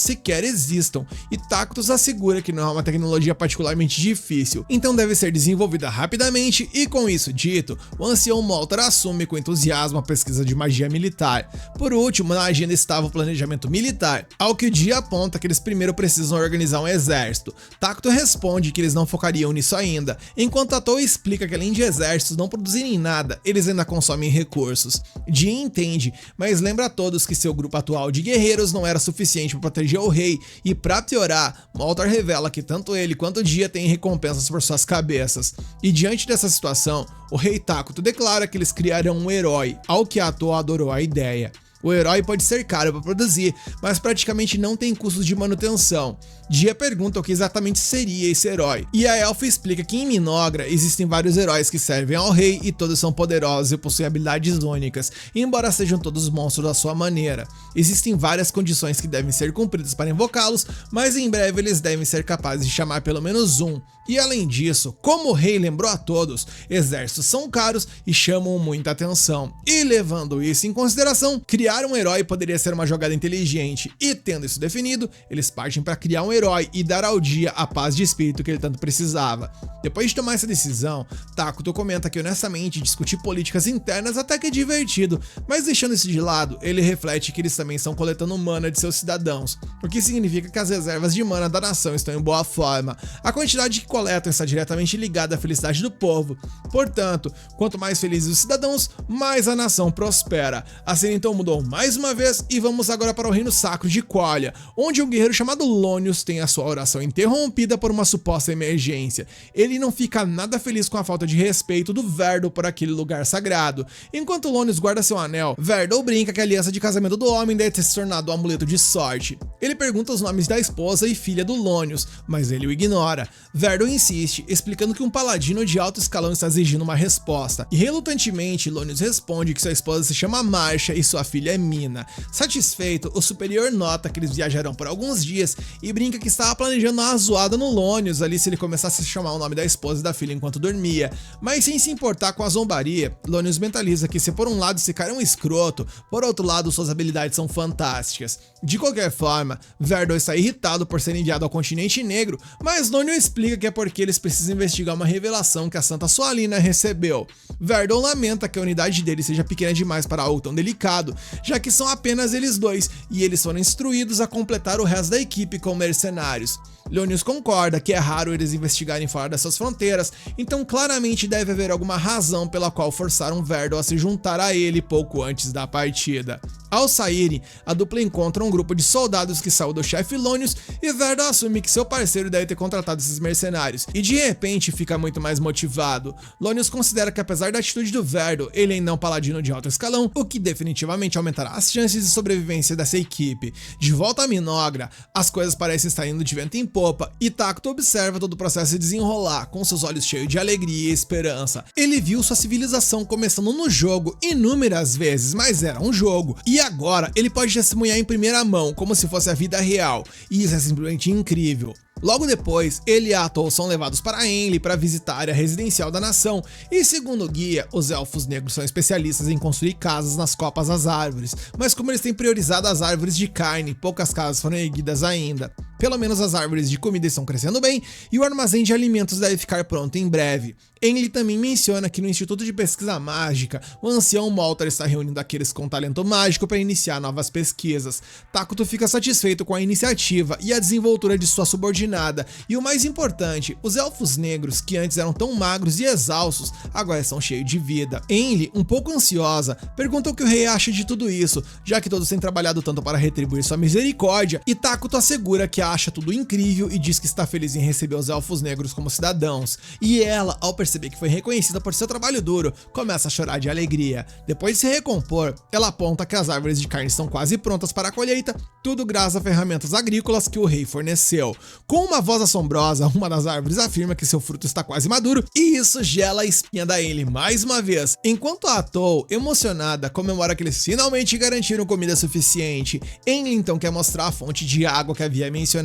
sequer existam, e Tactus assegura que não é uma tecnologia particularmente difícil, então deve ser desenvolvida rapidamente, e com isso dito, o ancião Moltar assume com entusiasmo a pesquisa de magia militar. Por último, na agenda estava o planejamento militar, ao que o Dia aponta que eles primeiro precisam organizar um exército. Tactus responde que eles não focariam nisso ainda, enquanto a Toll explica que além de exércitos não produzirem nada, eles ainda consomem recursos. Dia entende, mas lembra a todos que seu grupo atual de guerreiros não era suficiente para proteger o rei, e para piorar, Moltar revela que tanto ele quanto o Dia têm recompensas por suas cabeças. E diante dessa situação, o rei Tactus declara que eles criarão um herói, ao que a Toll adorou a ideia. O herói pode ser caro para produzir, mas praticamente não tem custos de manutenção. Dia pergunta o que exatamente seria esse herói, e a elfa explica que em Minogra existem vários heróis que servem ao rei e todos são poderosos e possuem habilidades únicas, embora sejam todos monstros à sua maneira. Existem várias condições que devem ser cumpridas para invocá-los, mas em breve eles devem ser capazes de chamar pelo menos um. E além disso, como o rei lembrou a todos, exércitos são caros e chamam muita atenção. E levando isso em consideração, criar um herói poderia ser uma jogada inteligente, e tendo isso definido, eles partem para criar um herói e dar ao Dia a paz de espírito que ele tanto precisava. Depois de tomar essa decisão, Tactus comenta que honestamente discutir políticas internas até que é divertido, mas deixando isso de lado, ele reflete que eles também estão coletando mana de seus cidadãos, o que significa que as reservas de mana da nação estão em boa forma. A quantidade que coletam está diretamente ligada à felicidade do povo. Portanto, quanto mais felizes os cidadãos, mais a nação prospera. A cena então mudou mais uma vez e vamos agora para o reino sacro de Qualia, onde um guerreiro chamado Lonius tem a sua oração interrompida por uma suposta emergência. Ele não fica nada feliz com a falta de respeito do Verdol por aquele lugar sagrado. Enquanto Lonius guarda seu anel, Verdol brinca que a aliança de casamento do homem deve ter se tornado um amuleto de sorte. Ele pergunta os nomes da esposa e filha do Lonius, mas ele o ignora. Verdol insiste, explicando que um paladino de alto escalão está exigindo uma resposta, e relutantemente Lonius responde que sua esposa se chama Marcia e sua filha é Mina. Satisfeito, o superior nota que eles viajarão por alguns dias e brinca que estava planejando uma zoada no Lonius ali se ele começasse a chamar o nome da esposa e da filha enquanto dormia, mas sem se importar com a zombaria, Lonius mentaliza que se por um lado esse cara é um escroto, por outro lado suas habilidades são fantásticas. De qualquer forma, Verdol está irritado por ser enviado ao continente negro, mas Lonius explica que é porque eles precisam investigar uma revelação que a Santa Soalina recebeu. Verdol lamenta que a unidade dele seja pequena demais para algo tão delicado, já que são apenas eles dois, e eles foram instruídos a completar o resto da equipe com mercenários. Lonius concorda que é raro eles investigarem fora dessas fronteiras, então claramente deve haver alguma razão pela qual forçaram Verdol a se juntar a ele pouco antes da partida. Ao saírem, a dupla encontra um grupo de soldados que saiu do chefe Lonius, e Verdol assume que seu parceiro deve ter contratado esses mercenários, e de repente fica muito mais motivado. Lonius considera que apesar da atitude do Verdol, ele ainda é um paladino de alto escalão, o que definitivamente aumentará as chances de sobrevivência dessa equipe. De volta a Minogra, as coisas parecem estar indo de vento em popa, e Tactus observa todo o processo se desenrolar, com seus olhos cheios de alegria e esperança. Ele viu sua civilização começando no jogo inúmeras vezes, mas era um jogo, e agora ele pode testemunhar em primeira mão, como se fosse a vida real, e isso é simplesmente incrível. Logo depois, ele e a Atol são levados para Enli para visitar a área residencial da nação, e segundo o guia, os elfos negros são especialistas em construir casas nas copas das árvores, mas como eles têm priorizado as árvores de carne, poucas casas foram erguidas ainda. Pelo menos as árvores de comida estão crescendo bem e o armazém de alimentos deve ficar pronto em breve. Enli também menciona que no Instituto de Pesquisa Mágica, o ancião Moltar está reunindo aqueles com talento mágico para iniciar novas pesquisas. Takuto fica satisfeito com a iniciativa e a desenvoltura de sua subordinada, e o mais importante, os elfos negros, que antes eram tão magros e exaustos, agora estão cheios de vida. Enli, um pouco ansiosa, pergunta o que o rei acha de tudo isso, já que todos têm trabalhado tanto para retribuir sua misericórdia, e Takuto assegura que acha tudo incrível e diz que está feliz em receber os elfos negros como cidadãos. E ela, ao perceber que foi reconhecida por seu trabalho duro, começa a chorar de alegria. Depois de se recompor, ela aponta que as árvores de carne estão quase prontas para a colheita, tudo graças a ferramentas agrícolas que o rei forneceu. Com uma voz assombrosa, uma das árvores afirma que seu fruto está quase maduro, e isso gela a espinha da Enli mais uma vez. Enquanto a Atol, emocionada, comemora que eles finalmente garantiram comida suficiente, Enli então quer mostrar a fonte de água que havia mencionado.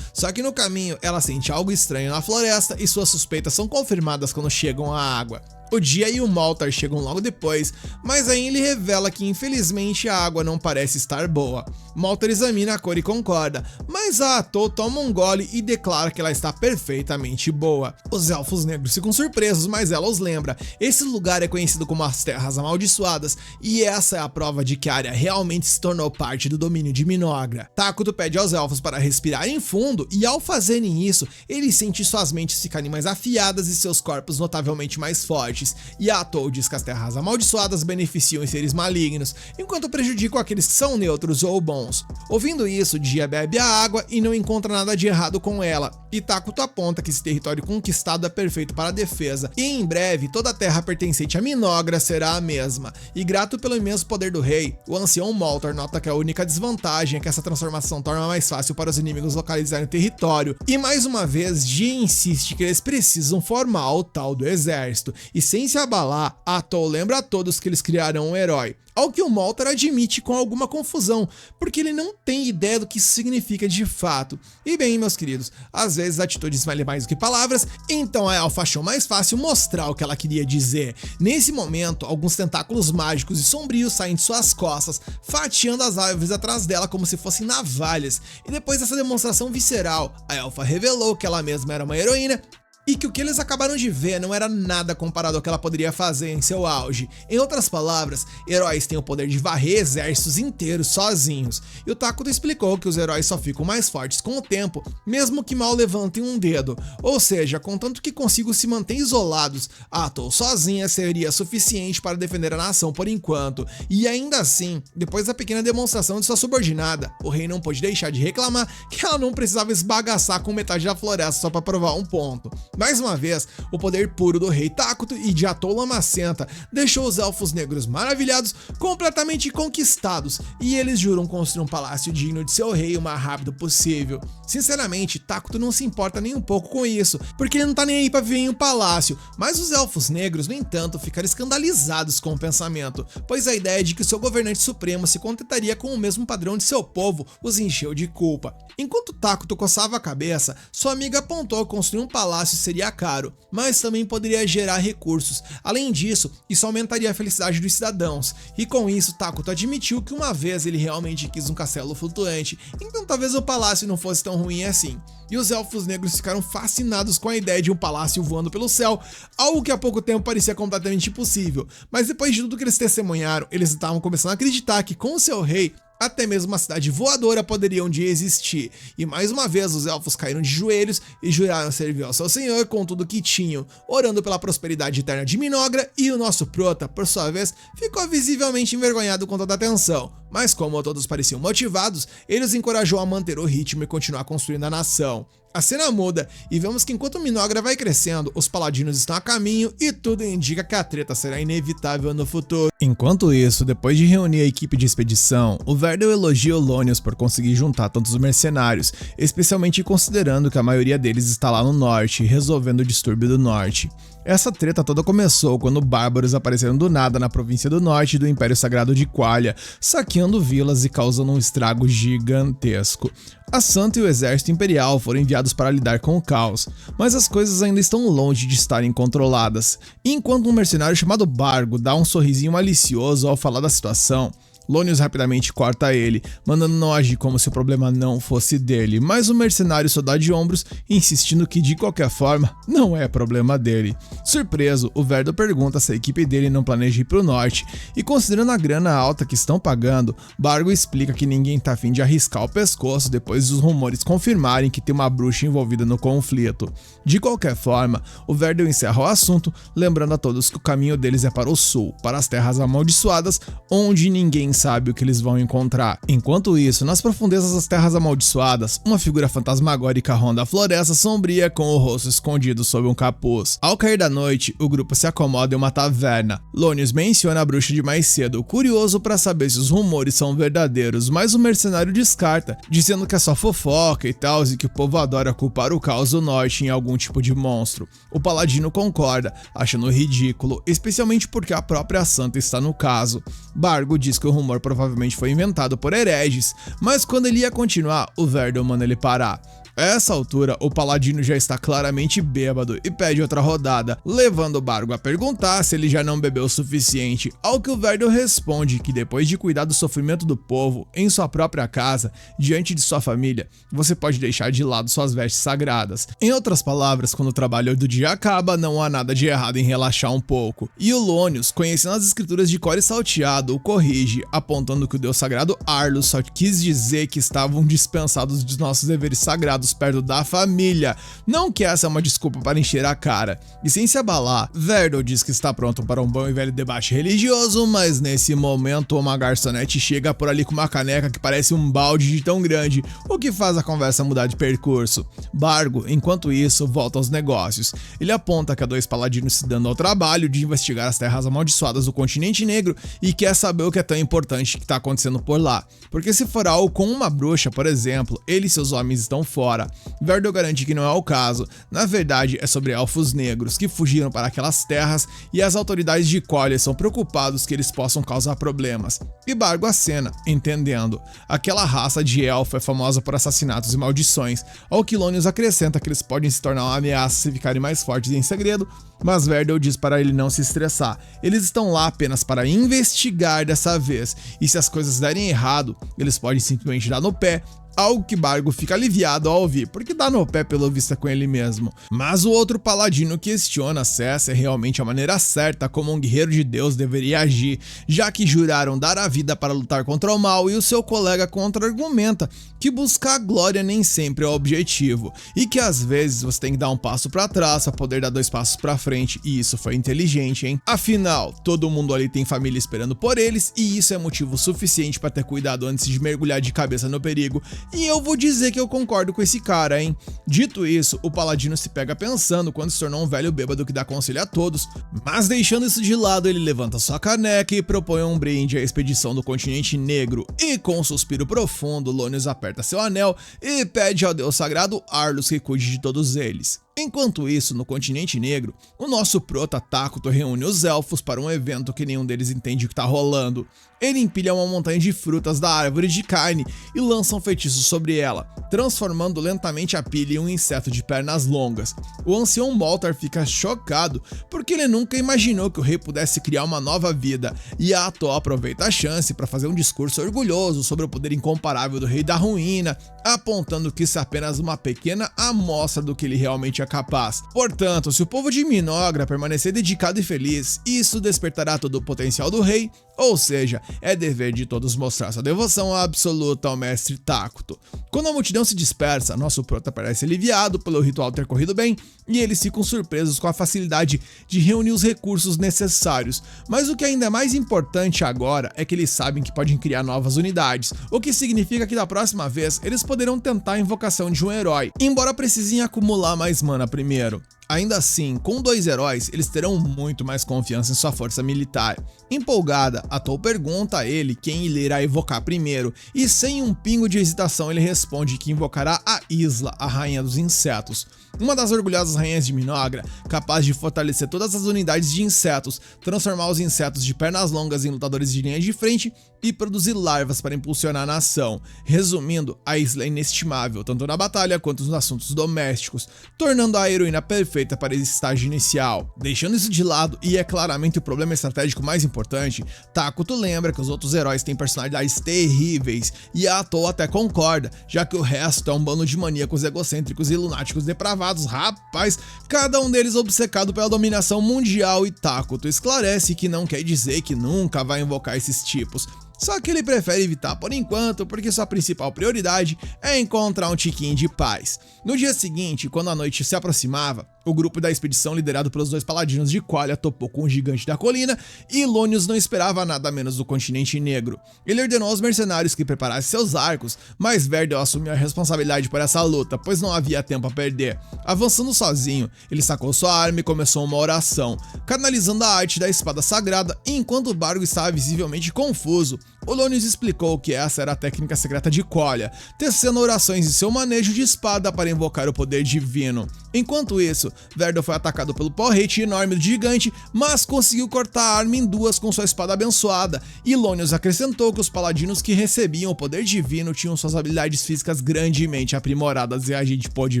Só que no caminho ela sente algo estranho na floresta e suas suspeitas são confirmadas quando chegam à água. O Dia e o Moltar chegam logo depois, mas a Enli revela que infelizmente a água não parece estar boa. Moltar examina a cor e concorda, mas a Atol toma um gole e declara que ela está perfeitamente boa. Os elfos negros ficam surpresos, mas ela os lembra. Esse lugar é conhecido como as Terras Amaldiçoadas, e essa é a prova de que a área realmente se tornou parte do domínio de Minogra. Takuto pede aos elfos para respirarem fundo, e ao fazerem isso, ele sente suas mentes ficarem mais afiadas e seus corpos notavelmente mais fortes. E a Atol diz que as terras amaldiçoadas beneficiam os seres malignos, enquanto prejudicam aqueles que são neutros ou bons. Ouvindo isso, Dia bebe a água e não encontra nada de errado com ela, e Takuto aponta que esse território conquistado é perfeito para a defesa, e em breve toda a terra pertencente a Minogra será a mesma. E grato pelo imenso poder do rei, o ancião Moltar nota que a única desvantagem é que essa transformação torna mais fácil para os inimigos localizarem o território, e mais uma vez Dia insiste que eles precisam formar o tal do exército, e sem se abalar, Atol lembra a todos que eles criarão um herói. Ao que o Moltar admite com alguma confusão, porque ele não tem ideia do que isso significa de fato. E bem, meus queridos, às vezes atitudes valem mais do que palavras, então a elfa achou mais fácil mostrar o que ela queria dizer. Nesse momento, alguns tentáculos mágicos e sombrios saem de suas costas, fatiando as árvores atrás dela como se fossem navalhas. E depois dessa demonstração visceral, a elfa revelou que ela mesma era uma heroína, e que o que eles acabaram de ver não era nada comparado ao que ela poderia fazer em seu auge. Em outras palavras, heróis têm o poder de varrer exércitos inteiros sozinhos, e o Takuto explicou que os heróis só ficam mais fortes com o tempo, mesmo que mal levantem um dedo, ou seja, contanto que consigam se manter isolados, a Atol sozinha seria suficiente para defender a nação por enquanto. E ainda assim, depois da pequena demonstração de sua subordinada, o rei não pôde deixar de reclamar que ela não precisava esbagaçar com metade da floresta só para provar um ponto. Mais uma vez, o poder puro do rei Takuto e de Atol Lamacenta deixou os elfos negros maravilhados, completamente conquistados, e eles juram construir um palácio digno de seu rei o mais rápido possível. Sinceramente, Takuto não se importa nem um pouco com isso, porque ele não tá nem aí pra viver em um palácio, mas os elfos negros, no entanto, ficaram escandalizados com o pensamento, pois a ideia de que o seu governante supremo se contentaria com o mesmo padrão de seu povo os encheu de culpa. Enquanto Takuto coçava a cabeça, sua amiga apontou que construir um palácio seria caro, mas também poderia gerar recursos. Além disso, isso aumentaria a felicidade dos cidadãos, e com isso Takuto admitiu que uma vez ele realmente quis um castelo flutuante, então talvez o palácio não fosse tão ruim assim. E os elfos negros ficaram fascinados com a ideia de um palácio voando pelo céu, algo que há pouco tempo parecia completamente impossível, mas depois de tudo que eles testemunharam, eles estavam começando a acreditar que com o seu rei, até mesmo uma cidade voadora poderia um dia existir, e mais uma vez os elfos caíram de joelhos e juraram servir ao seu senhor com tudo que tinham, orando pela prosperidade eterna de Minogra, e o nosso prota, por sua vez, ficou visivelmente envergonhado com toda a atenção, mas como todos pareciam motivados, ele os encorajou a manter o ritmo e continuar construindo a nação. A cena muda e vemos que enquanto Minogra vai crescendo, os paladinos estão a caminho e tudo indica que a treta será inevitável no futuro. Enquanto isso, depois de reunir a equipe de expedição, o Verdel elogia o Lonius por conseguir juntar tantos mercenários, especialmente considerando que a maioria deles está lá no norte, resolvendo o distúrbio do norte. Essa treta toda começou quando bárbaros apareceram do nada na província do norte do Império Sagrado de Qualia, saqueando vilas e causando um estrago gigantesco. A Santa e o exército imperial foram enviados para lidar com o caos, mas as coisas ainda estão longe de estarem controladas. Enquanto um mercenário chamado Bargo dá um sorrisinho malicioso ao falar da situação, Lonius rapidamente corta ele, mandando não agir como se o problema não fosse dele, mas o mercenário só dá de ombros, insistindo que de qualquer forma não é problema dele. Surpreso, o Verdel pergunta se a equipe dele não planeja ir pro norte, e considerando a grana alta que estão pagando, Bargo explica que ninguém tá afim de arriscar o pescoço depois dos rumores confirmarem que tem uma bruxa envolvida no conflito. De qualquer forma, o Verdel encerra o assunto, lembrando a todos que o caminho deles é para o sul, para as terras amaldiçoadas, onde ninguém sabe o que eles vão encontrar. Enquanto isso, nas profundezas das terras amaldiçoadas, uma figura fantasmagórica ronda a floresta sombria com o rosto escondido sob um capuz. Ao cair da noite, o grupo se acomoda em uma taverna. Lonius menciona a bruxa de mais cedo, curioso para saber se os rumores são verdadeiros, mas o mercenário descarta, dizendo que é só fofoca e tal, e que o povo adora culpar o caos do norte em algum tipo de monstro. O paladino concorda, achando ridículo, especialmente porque a própria Santa está no caso. Bargo diz que o rumor provavelmente foi inventado por hereges, mas quando ele ia continuar, o Verdel manda ele parar. A essa altura, o paladino já está claramente bêbado e pede outra rodada, levando o Bargo a perguntar se ele já não bebeu o suficiente, ao que o Verdel responde que depois de cuidar do sofrimento do povo em sua própria casa, diante de sua família, você pode deixar de lado suas vestes sagradas. Em outras palavras, quando o trabalho do dia acaba, não há nada de errado em relaxar um pouco. E o Lonius, conhecendo as escrituras de cor e salteado, o corrige, apontando que o deus sagrado Arlus só quis dizer que estavam dispensados de nossos deveres sagrados perto da família, não que essa é uma desculpa para encher a cara. E sem se abalar, Verdel diz que está pronto para um bom e velho debate religioso, mas nesse momento uma garçonete chega por ali com uma caneca que parece um balde de tão grande, o que faz a conversa mudar de percurso. Bargo, enquanto isso, volta aos negócios. Ele aponta que há dois paladinos se dando ao trabalho de investigar as terras amaldiçoadas do continente negro e quer saber o que é tão importante que está acontecendo por lá, porque se for algo com uma bruxa, por exemplo, ele e seus homens estão fora. Verdel garante que não é o caso, na verdade é sobre elfos negros que fugiram para aquelas terras e as autoridades de Collier são preocupados que eles possam causar problemas. E Bargo acena, entendendo. Aquela raça de elfo é famosa por assassinatos e maldições, ao que Lonius acrescenta que eles podem se tornar uma ameaça se ficarem mais fortes em segredo, mas Verdel diz para ele não se estressar. Eles estão lá apenas para investigar dessa vez, e se as coisas derem errado, eles podem simplesmente dar no pé, algo que Bargo fica aliviado ao ouvir, porque dá no pé pelo visto é com ele mesmo. Mas o outro paladino questiona se essa é realmente a maneira certa como um guerreiro de Deus deveria agir, já que juraram dar a vida para lutar contra o mal, e o seu colega contra-argumenta que buscar a glória nem sempre é o objetivo, e que às vezes você tem que dar um passo para trás para poder dar dois passos para frente, e isso foi inteligente, hein? Afinal, todo mundo ali tem família esperando por eles, e isso é motivo suficiente para ter cuidado antes de mergulhar de cabeça no perigo. E eu vou dizer que eu concordo com esse cara, hein? Dito isso, o paladino se pega pensando quando se tornou um velho bêbado que dá conselho a todos, mas deixando isso de lado, ele levanta sua caneca e propõe um brinde à expedição do continente negro, e com um suspiro profundo, Lonius aperta seu anel e pede ao deus sagrado Arlus que cuide de todos eles. Enquanto isso, no continente negro, o nosso prota Takuto reúne os elfos para um evento que nenhum deles entende o que tá rolando. Ele empilha uma montanha de frutas da árvore de carne e lança um feitiço sobre ela, transformando lentamente a pilha em um inseto de pernas longas. O ancião Moltar fica chocado, porque ele nunca imaginou que o rei pudesse criar uma nova vida, e a Atto aproveita a chance para fazer um discurso orgulhoso sobre o poder incomparável do rei da ruína, apontando que isso é apenas uma pequena amostra do que ele realmente é capaz. Portanto, se o povo de Minogra permanecer dedicado e feliz, isso despertará todo o potencial do rei, ou seja, é dever de todos mostrar sua devoção absoluta ao mestre Takuto. Quando a multidão se dispersa, nosso prota parece aliviado pelo ritual ter corrido bem, e eles ficam surpresos com a facilidade de reunir os recursos necessários, mas o que ainda é mais importante agora é que eles sabem que podem criar novas unidades, o que significa que da próxima vez eles poderão tentar a invocação de um herói, embora precisem acumular mais mana primeiro. Ainda assim, com dois heróis, eles terão muito mais confiança em sua força militar. Empolgada, Atto pergunta a ele quem ele irá evocar primeiro, e sem um pingo de hesitação ele responde que invocará a Isla, a rainha dos insetos. Uma das orgulhosas rainhas de Minogra, capaz de fortalecer todas as unidades de insetos, transformar os insetos de pernas longas em lutadores de linha de frente e produzir larvas para impulsionar a nação. Resumindo, a Isla é inestimável, tanto na batalha quanto nos assuntos domésticos, tornando a heroína perfeita para esse estágio inicial. Deixando isso de lado, e é claramente o problema estratégico mais importante, Takuto lembra que os outros heróis têm personalidades terríveis, e a Atou até concorda, já que o resto é um bando de maníacos egocêntricos e lunáticos depravados, rapaz, cada um deles obcecado pela dominação mundial, e Takuto esclarece que não quer dizer que nunca vai invocar esses tipos. Só que ele prefere evitar por enquanto, porque sua principal prioridade é encontrar um tiquinho de paz. No dia seguinte, quando a noite se aproximava, o grupo da expedição liderado pelos dois paladinos de Qualia topou com o gigante da colina e Ilonius não esperava nada menos do continente negro. Ele ordenou aos mercenários que preparassem seus arcos, mas Verdel assumiu a responsabilidade por essa luta, pois não havia tempo a perder. Avançando sozinho, ele sacou sua arma e começou uma oração, canalizando a arte da espada sagrada, e enquanto o bardo estava visivelmente confuso, Ilonius explicou que essa era a técnica secreta de Qualia, tecendo orações em seu manejo de espada para invocar o poder divino. Enquanto isso, Verdel foi atacado pelo porrete enorme do gigante, mas conseguiu cortar a arma em duas com sua espada abençoada. Ilonius acrescentou que os paladinos que recebiam o poder divino tinham suas habilidades físicas grandemente aprimoradas, e a gente pôde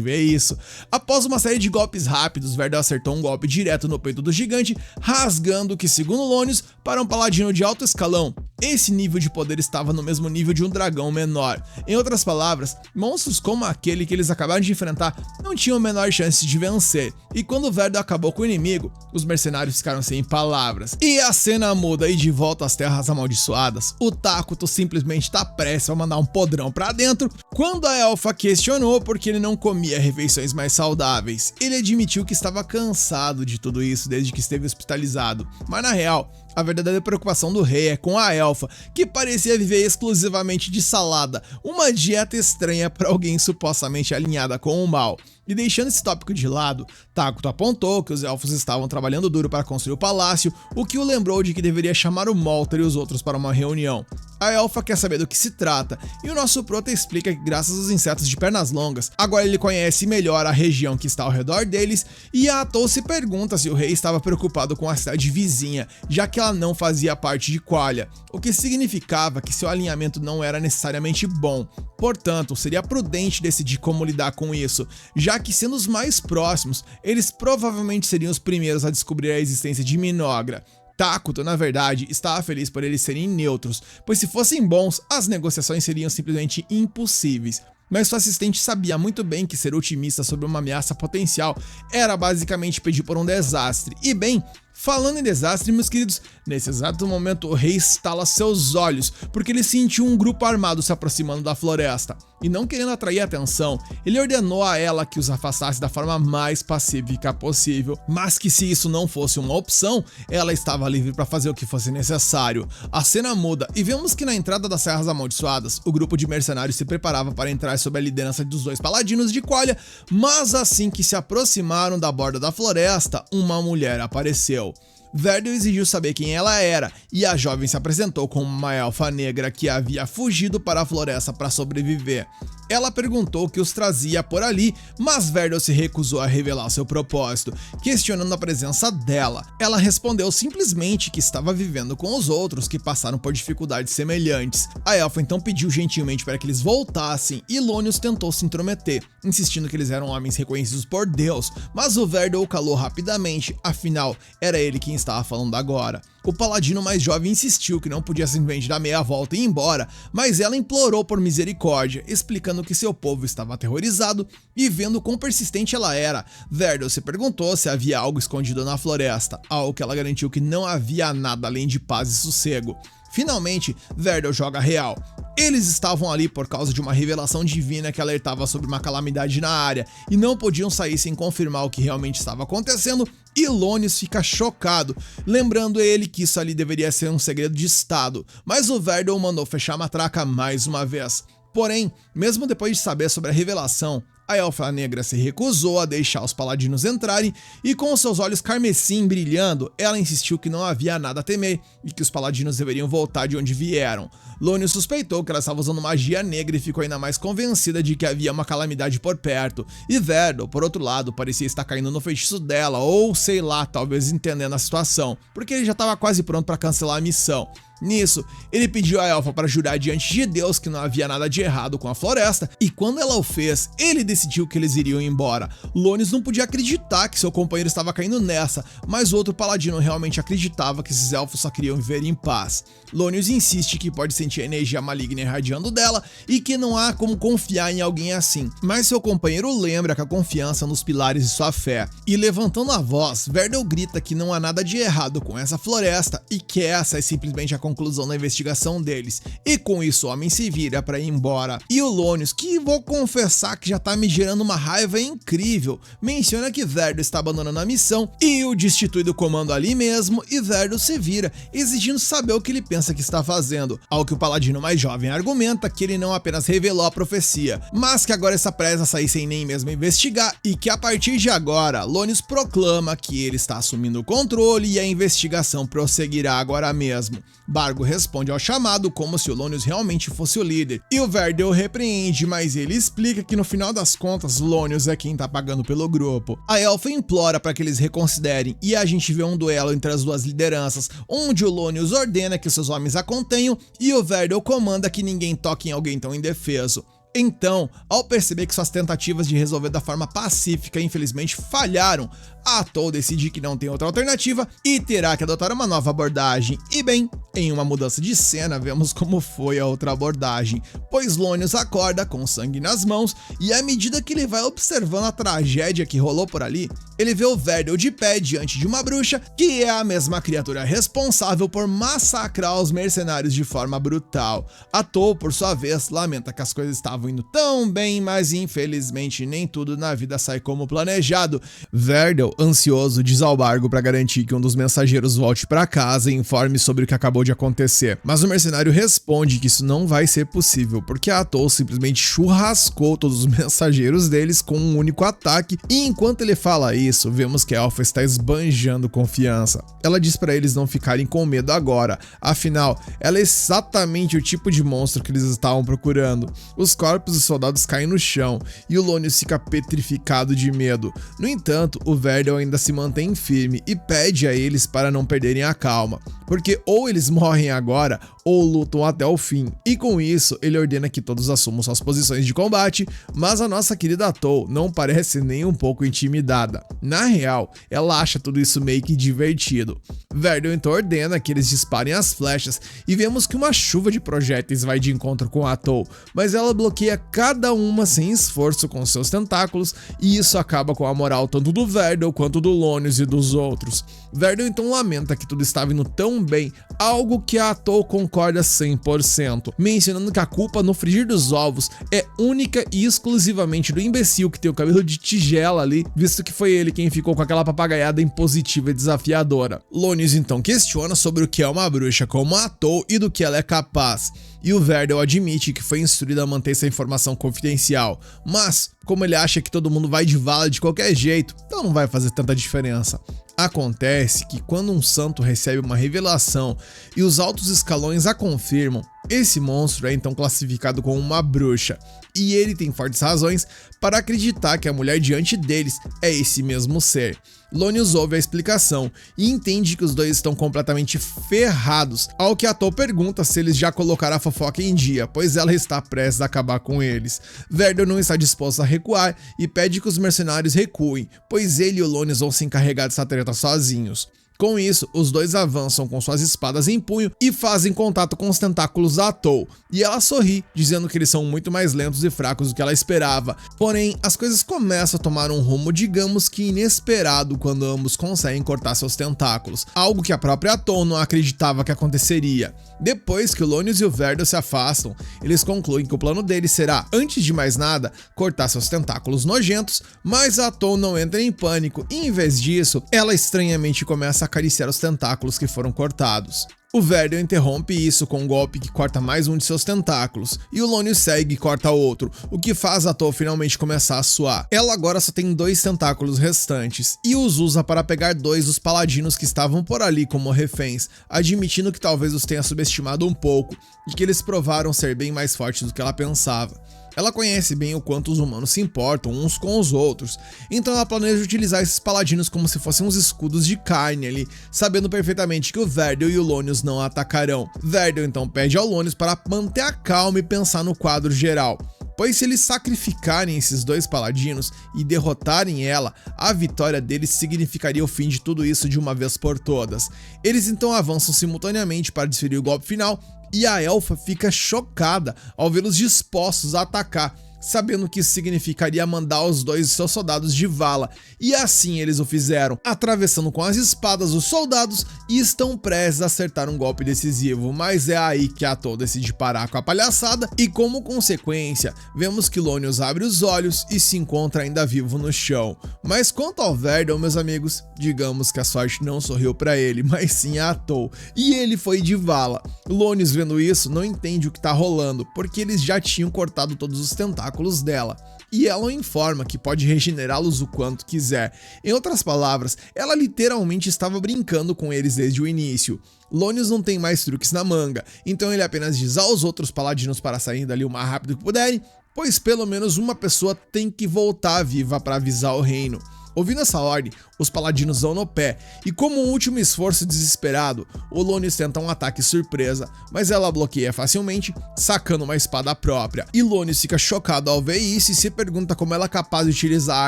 ver isso. Após uma série de golpes rápidos, Verdel acertou um golpe direto no peito do gigante, rasgando o que, segundo Ilonius, para um paladino de alto escalão, esse nível de poder estava no mesmo nível de um dragão menor. Em outras palavras, monstros como aquele que eles acabaram de enfrentar não tinham a menor chance de vencer, e quando Verdel acabou com o inimigo, os mercenários ficaram sem palavras. E a cena muda, e de volta às terras amaldiçoadas, o Takuto simplesmente tá prestes a mandar um podrão pra dentro, quando a elfa questionou por que ele não comia refeições mais saudáveis. Ele admitiu que estava cansado de tudo isso desde que esteve hospitalizado, mas na real, a verdadeira preocupação do rei é com a elfa, que parecia viver exclusivamente de salada, uma dieta estranha para alguém supostamente alinhada com o mal. E deixando esse tópico de lado, Takuto apontou que os elfos estavam trabalhando duro para construir o palácio, o que o lembrou de que deveria chamar o Molter e os outros para uma reunião. A elfa quer saber do que se trata, e o nosso prota explica que graças aos insetos de pernas longas, agora ele conhece melhor a região que está ao redor deles, e a Atou se pergunta se o rei estava preocupado com a cidade vizinha, já que ela não fazia parte de Qualia, o que significava que seu alinhamento não era necessariamente bom. Portanto, seria prudente decidir como lidar com isso, já que sendo os mais próximos, eles provavelmente seriam os primeiros a descobrir a existência de Minogra. Takuto, na verdade, estava feliz por eles serem neutros, pois se fossem bons, as negociações seriam simplesmente impossíveis. Mas sua assistente sabia muito bem que ser otimista sobre uma ameaça potencial era basicamente pedir por um desastre. E bem, falando em desastre, meus queridos, nesse exato momento o rei estala seus olhos, porque ele sentiu um grupo armado se aproximando da floresta. E não querendo atrair atenção, ele ordenou a ela que os afastasse da forma mais pacífica possível, mas que se isso não fosse uma opção, ela estava livre para fazer o que fosse necessário. A cena muda e vemos que na entrada das Serras Amaldiçoadas, o grupo de mercenários se preparava para entrar sob a liderança dos dois paladinos de Qualia, mas assim que se aproximaram da borda da floresta, uma mulher apareceu. Verdel exigiu saber quem ela era, e a jovem se apresentou como uma elfa negra que havia fugido para a floresta para sobreviver. Ela perguntou o que os trazia por ali, mas Verdel se recusou a revelar seu propósito, questionando a presença dela. Ela respondeu simplesmente que estava vivendo com os outros que passaram por dificuldades semelhantes. A elfa então pediu gentilmente para que eles voltassem, e Ilonius tentou se intrometer, insistindo que eles eram homens reconhecidos por Deus, mas o Verdel o calou rapidamente, afinal, era ele quem estava falando agora. O paladino mais jovem insistiu que não podia simplesmente dar meia volta e ir embora, mas ela implorou por misericórdia, explicando que seu povo estava aterrorizado, e vendo quão persistente ela era, Verdel se perguntou se havia algo escondido na floresta, ao que ela garantiu que não havia nada além de paz e sossego. Finalmente, Verdel joga real. Eles estavam ali por causa de uma revelação divina que alertava sobre uma calamidade na área, e não podiam sair sem confirmar o que realmente estava acontecendo. Ilonius fica chocado, lembrando ele que isso ali deveria ser um segredo de estado, mas o Verdel mandou fechar a matraca mais uma vez. Porém, mesmo depois de saber sobre a revelação, a elfa negra se recusou a deixar os paladinos entrarem, e com seus olhos carmesim brilhando, ela insistiu que não havia nada a temer e que os paladinos deveriam voltar de onde vieram. Ilonius suspeitou que ela estava usando magia negra e ficou ainda mais convencida de que havia uma calamidade por perto, e Verdel, por outro lado, parecia estar caindo no feitiço dela, ou sei lá, talvez entendendo a situação, porque ele já estava quase pronto para cancelar a missão. Nisso, ele pediu a elfa para jurar diante de Deus que não havia nada de errado com a floresta, e quando ela o fez, ele decidiu que eles iriam embora. Lônius não podia acreditar que seu companheiro estava caindo nessa, mas o outro paladino realmente acreditava que esses elfos só queriam viver em paz. Lônius insiste que pode sentir a energia maligna irradiando dela e que não há como confiar em alguém assim, mas seu companheiro lembra que a confiança nos pilares de sua fé. E levantando a voz, Verdel grita que não há nada de errado com essa floresta e que essa é simplesmente a conclusão da investigação deles, e com isso o homem se vira para ir embora. E o Lônius, que vou confessar que já tá me gerando uma raiva incrível, menciona que Verdel está abandonando a missão e o destitui do comando ali mesmo, e Verdel se vira, exigindo saber o que ele pensa que está fazendo, ao que o paladino mais jovem argumenta que ele não apenas revelou a profecia, mas que agora está prestes a sair sem nem mesmo investigar, e que a partir de agora, Lônius proclama que ele está assumindo o controle e a investigação prosseguirá agora mesmo. Bargo responde ao chamado como se o Lônius realmente fosse o líder, e o Verdel repreende, mas ele explica que no final das contas, Lônius é quem tá pagando pelo grupo. A elfa implora para que eles reconsiderem, e a gente vê um duelo entre as duas lideranças, onde o Lônius ordena que seus homens a contenham, e o Verdel comanda que ninguém toque em alguém tão indefeso. Então, ao perceber que suas tentativas de resolver da forma pacífica infelizmente falharam, a Atol decide que não tem outra alternativa e terá que adotar uma nova abordagem. E bem, em uma mudança de cena, vemos como foi a outra abordagem, pois Lônius acorda com sangue nas mãos e à medida que ele vai observando a tragédia que rolou por ali, ele vê o Verdel de pé diante de uma bruxa, que é a mesma criatura responsável por massacrar os mercenários de forma brutal. Atol, por sua vez, lamenta que as coisas estavam indo tão bem, mas infelizmente nem tudo na vida sai como planejado. Verdel, ansioso, diz ao Bargo para garantir que um dos mensageiros volte para casa e informe sobre o que acabou de acontecer, mas o mercenário responde que isso não vai ser possível, porque a Atol simplesmente churrascou todos os mensageiros deles com um único ataque, e enquanto ele fala isso, vemos que a elfa está esbanjando confiança. Ela diz para eles não ficarem com medo agora, afinal, ela é exatamente o tipo de monstro que eles estavam procurando. Os corpos dos soldados caem no chão, e o Lônius fica petrificado de medo. No entanto, o Verdel ainda se mantém firme e pede a eles para não perderem a calma, porque ou eles morrem agora ou lutam até o fim, e com isso ele ordena que todos assumam suas posições de combate, mas a nossa querida Atol não parece nem um pouco intimidada. Na real, ela acha tudo isso meio que divertido. Verdel então ordena que eles disparem as flechas e vemos que uma chuva de projéteis vai de encontro com a Atol, mas ela bloqueia cada uma sem esforço com seus tentáculos, e isso acaba com a moral tanto do Verdel quanto do Lônius e dos outros. Verdel então lamenta que tudo estava indo tão bem, algo que a Atol concorda 100%, mencionando que a culpa no frigir dos ovos é única e exclusivamente do imbecil que tem o cabelo de tigela ali, visto que foi ele quem ficou com aquela papagaiada impositiva e desafiadora. Lônius então questiona sobre o que é uma bruxa como a Atol e do que ela é capaz, e o Verdel admite que foi instruído a manter essa informação confidencial, mas como ele acha que todo mundo vai de vala de qualquer jeito, então não vai fazer tanta diferença. Acontece que quando um santo recebe uma revelação e os altos escalões a confirmam, esse monstro é então classificado como uma bruxa, e ele tem fortes razões para acreditar que a mulher diante deles é esse mesmo ser. Lônius ouve a explicação e entende que os dois estão completamente ferrados, ao que Atol pergunta se eles já colocaram a fofoca em dia, pois ela está prestes a acabar com eles. Verdel não está disposto a recuar e pede que os mercenários recuem, pois ele e o Lônius vão se encarregar dessa treta sozinhos. Com isso, os dois avançam com suas espadas em punho e fazem contato com os tentáculos da Atol, e ela sorri, dizendo que eles são muito mais lentos e fracos do que ela esperava. Porém, as coisas começam a tomar um rumo, digamos que inesperado, quando ambos conseguem cortar seus tentáculos, algo que a própria Atol não acreditava que aconteceria. Depois que o Lônius e o Verdel se afastam, eles concluem que o plano deles será, antes de mais nada, cortar seus tentáculos nojentos, mas a Atol não entra em pânico e, em vez disso, ela estranhamente começa a acariciar os tentáculos que foram cortados. O Verdel interrompe isso com um golpe que corta mais um de seus tentáculos, e o Lônius segue e corta outro, o que faz a Atol finalmente começar a suar. Ela agora só tem 2 tentáculos restantes, e os usa para pegar 2 dos paladinos que estavam por ali como reféns, admitindo que talvez os tenha subestimado um pouco, e que eles provaram ser bem mais fortes do que ela pensava. Ela conhece bem o quanto os humanos se importam uns com os outros, então ela planeja utilizar esses paladinos como se fossem uns escudos de carne ali, sabendo perfeitamente que o Verdel e o Lônius Lônios não atacarão. Verdel então pede ao Lônios para manter a calma e pensar no quadro geral, pois se eles sacrificarem esses dois paladinos e derrotarem ela, a vitória deles significaria o fim de tudo isso de uma vez por todas. Eles então avançam simultaneamente para desferir o golpe final e a elfa fica chocada ao vê-los dispostos a atacar, sabendo que isso significaria mandar os dois de seus soldados de vala, e assim eles o fizeram, atravessando com as espadas os soldados e estão prestes a acertar um golpe decisivo, mas é aí que Atol decide parar com a palhaçada e como consequência, vemos que Lônios abre os olhos e se encontra ainda vivo no chão. Mas quanto ao Verdel, meus amigos, digamos que a sorte não sorriu para ele, mas sim a Atol, e ele foi de vala. Lônios, vendo isso, não entende o que tá rolando, porque eles já tinham cortado todos os tentáculos dela, e ela o informa que pode regenerá-los o quanto quiser. Em outras palavras, ela literalmente estava brincando com eles desde o início. Lônios não tem mais truques na manga, então ele apenas diz aos outros paladinos para sair dali o mais rápido que puderem, pois pelo menos uma pessoa tem que voltar viva para avisar o reino. Ouvindo essa ordem, os paladinos vão no pé, e como um último esforço desesperado, o Lônios tenta um ataque surpresa, mas ela bloqueia facilmente, sacando uma espada própria. E Lônios fica chocado ao ver isso e se pergunta como ela é capaz de utilizar a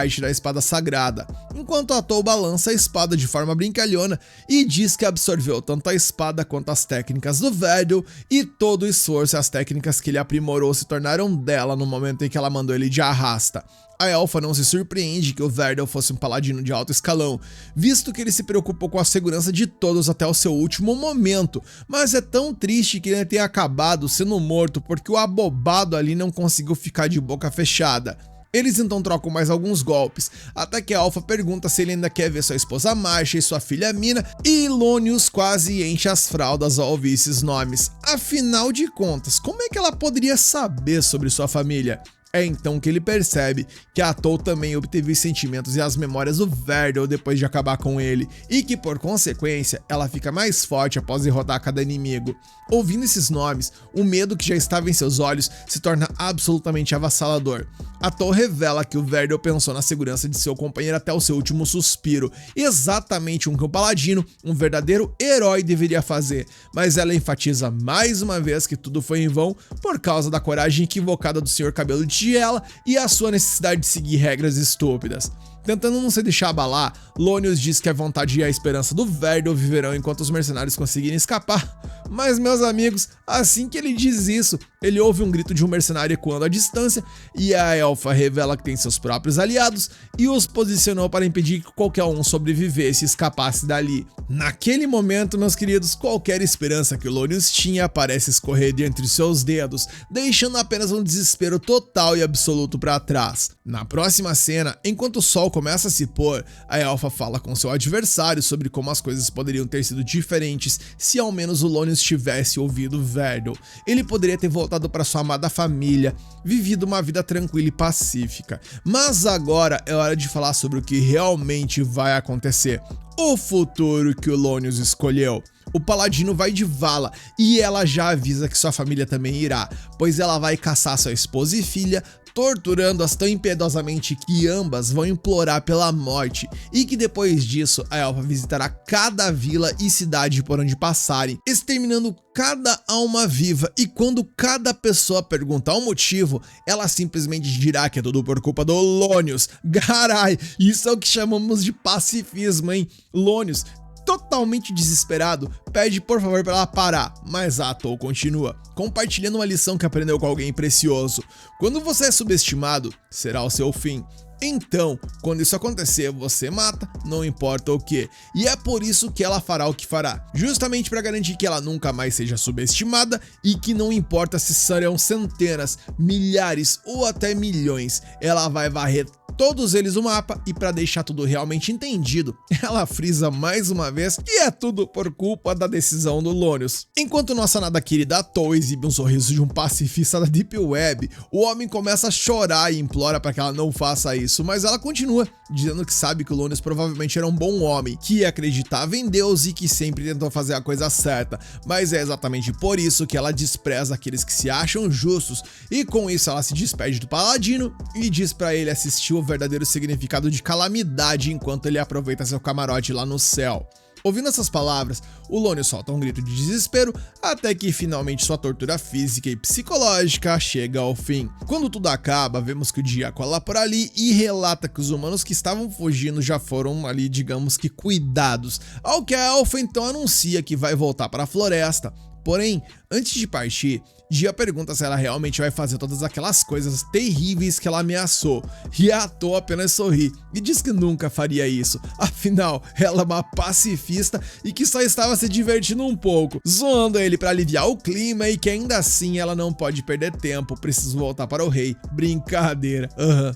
arte da espada sagrada, enquanto Atol balança a espada de forma brincalhona e diz que absorveu tanto a espada quanto as técnicas do Verdel, e todo o esforço e as técnicas que ele aprimorou se tornaram dela no momento em que ela mandou ele de arrasta. A elfa não se surpreende que o Verdel fosse um paladino de alto escalão, visto que ele se preocupou com a segurança de todos até o seu último momento, mas é tão triste que ele tenha acabado sendo morto porque o abobado ali não conseguiu ficar de boca fechada. Eles então trocam mais alguns golpes, até que a elfa pergunta se ele ainda quer ver sua esposa Marcia e sua filha Mina, e Lônios quase enche as fraldas ao ouvir esses nomes. Afinal de contas, como é que ela poderia saber sobre sua família? É então que ele percebe que Atol também obteve os sentimentos e as memórias do Verdel depois de acabar com ele, e que por consequência ela fica mais forte após derrotar cada inimigo. Ouvindo esses nomes, o medo que já estava em seus olhos se torna absolutamente avassalador. Atol revela que o Verdel pensou na segurança de seu companheiro até o seu último suspiro, exatamente o que um paladino, um verdadeiro herói deveria fazer, mas ela enfatiza mais uma vez que tudo foi em vão por causa da coragem equivocada do Sr. Cabelo de Ela e a sua necessidade de seguir regras estúpidas. Tentando não se deixar abalar, Lônios diz que a vontade e a esperança do Verdel viverão enquanto os mercenários conseguirem escapar. Mas, meus amigos, assim que ele diz isso, ele ouve um grito de um mercenário ecoando à distância, e a elfa revela que tem seus próprios aliados e os posicionou para impedir que qualquer um sobrevivesse e escapasse dali. Naquele momento, meus queridos, qualquer esperança que Lônios tinha parece escorrer de entre seus dedos, deixando apenas um desespero total e absoluto para trás. Na próxima cena, enquanto o sol começa a se pôr, a elfa fala com seu adversário sobre como as coisas poderiam ter sido diferentes se ao menos o Lônios tivesse ouvido Verdel. Ele poderia ter voltado para sua amada família, vivido uma vida tranquila e pacífica. Mas agora é hora de falar sobre o que realmente vai acontecer. O futuro que o Lônios escolheu. O paladino vai de vala e ela já avisa que sua família também irá, pois ela vai caçar sua esposa e filha, torturando-as tão impiedosamente que ambas vão implorar pela morte, e que depois disso a elfa visitará cada vila e cidade por onde passarem, exterminando cada alma viva, e quando cada pessoa perguntar o motivo, ela simplesmente dirá que é tudo por culpa do Lônios. Carai, isso é o que chamamos de pacifismo, hein? Lônios, totalmente desesperado, pede por favor para ela parar, mas a Atol continua, compartilhando uma lição que aprendeu com alguém precioso. Quando você é subestimado, será o seu fim. Então, quando isso acontecer, você mata, não importa o que. E é por isso que ela fará o que fará, justamente para garantir que ela nunca mais seja subestimada e que não importa se serão centenas, milhares ou até milhões, ela vai varrer todos eles no mapa, e para deixar tudo realmente entendido, ela frisa mais uma vez que é tudo por culpa da decisão do Lônios. Enquanto nossa nada querida Atol exibe um sorriso de um pacifista da Deep Web, o homem começa a chorar e implora para que ela não faça isso, mas ela continua, dizendo que sabe que o Lônios provavelmente era um bom homem, que acreditava em Deus e que sempre tentou fazer a coisa certa, mas é exatamente por isso que ela despreza aqueles que se acham justos, e com isso ela se despede do paladino e diz para ele assistir o verdadeiro significado de calamidade enquanto ele aproveita seu camarote lá no céu. Ouvindo essas palavras, o Lônio solta um grito de desespero até que finalmente sua tortura física e psicológica chega ao fim. Quando tudo acaba, vemos que o dia cola por ali e relata que os humanos que estavam fugindo já foram ali, digamos que, cuidados, ao que a elfa então anuncia que vai voltar para a floresta. Porém, antes de partir, Dia pergunta se ela realmente vai fazer todas aquelas coisas terríveis que ela ameaçou, e a Atô apenas sorri e diz que nunca faria isso, afinal, ela é uma pacifista e que só estava se divertindo um pouco, zoando ele para aliviar o clima e que ainda assim ela não pode perder tempo, precisa voltar para o rei. Brincadeira,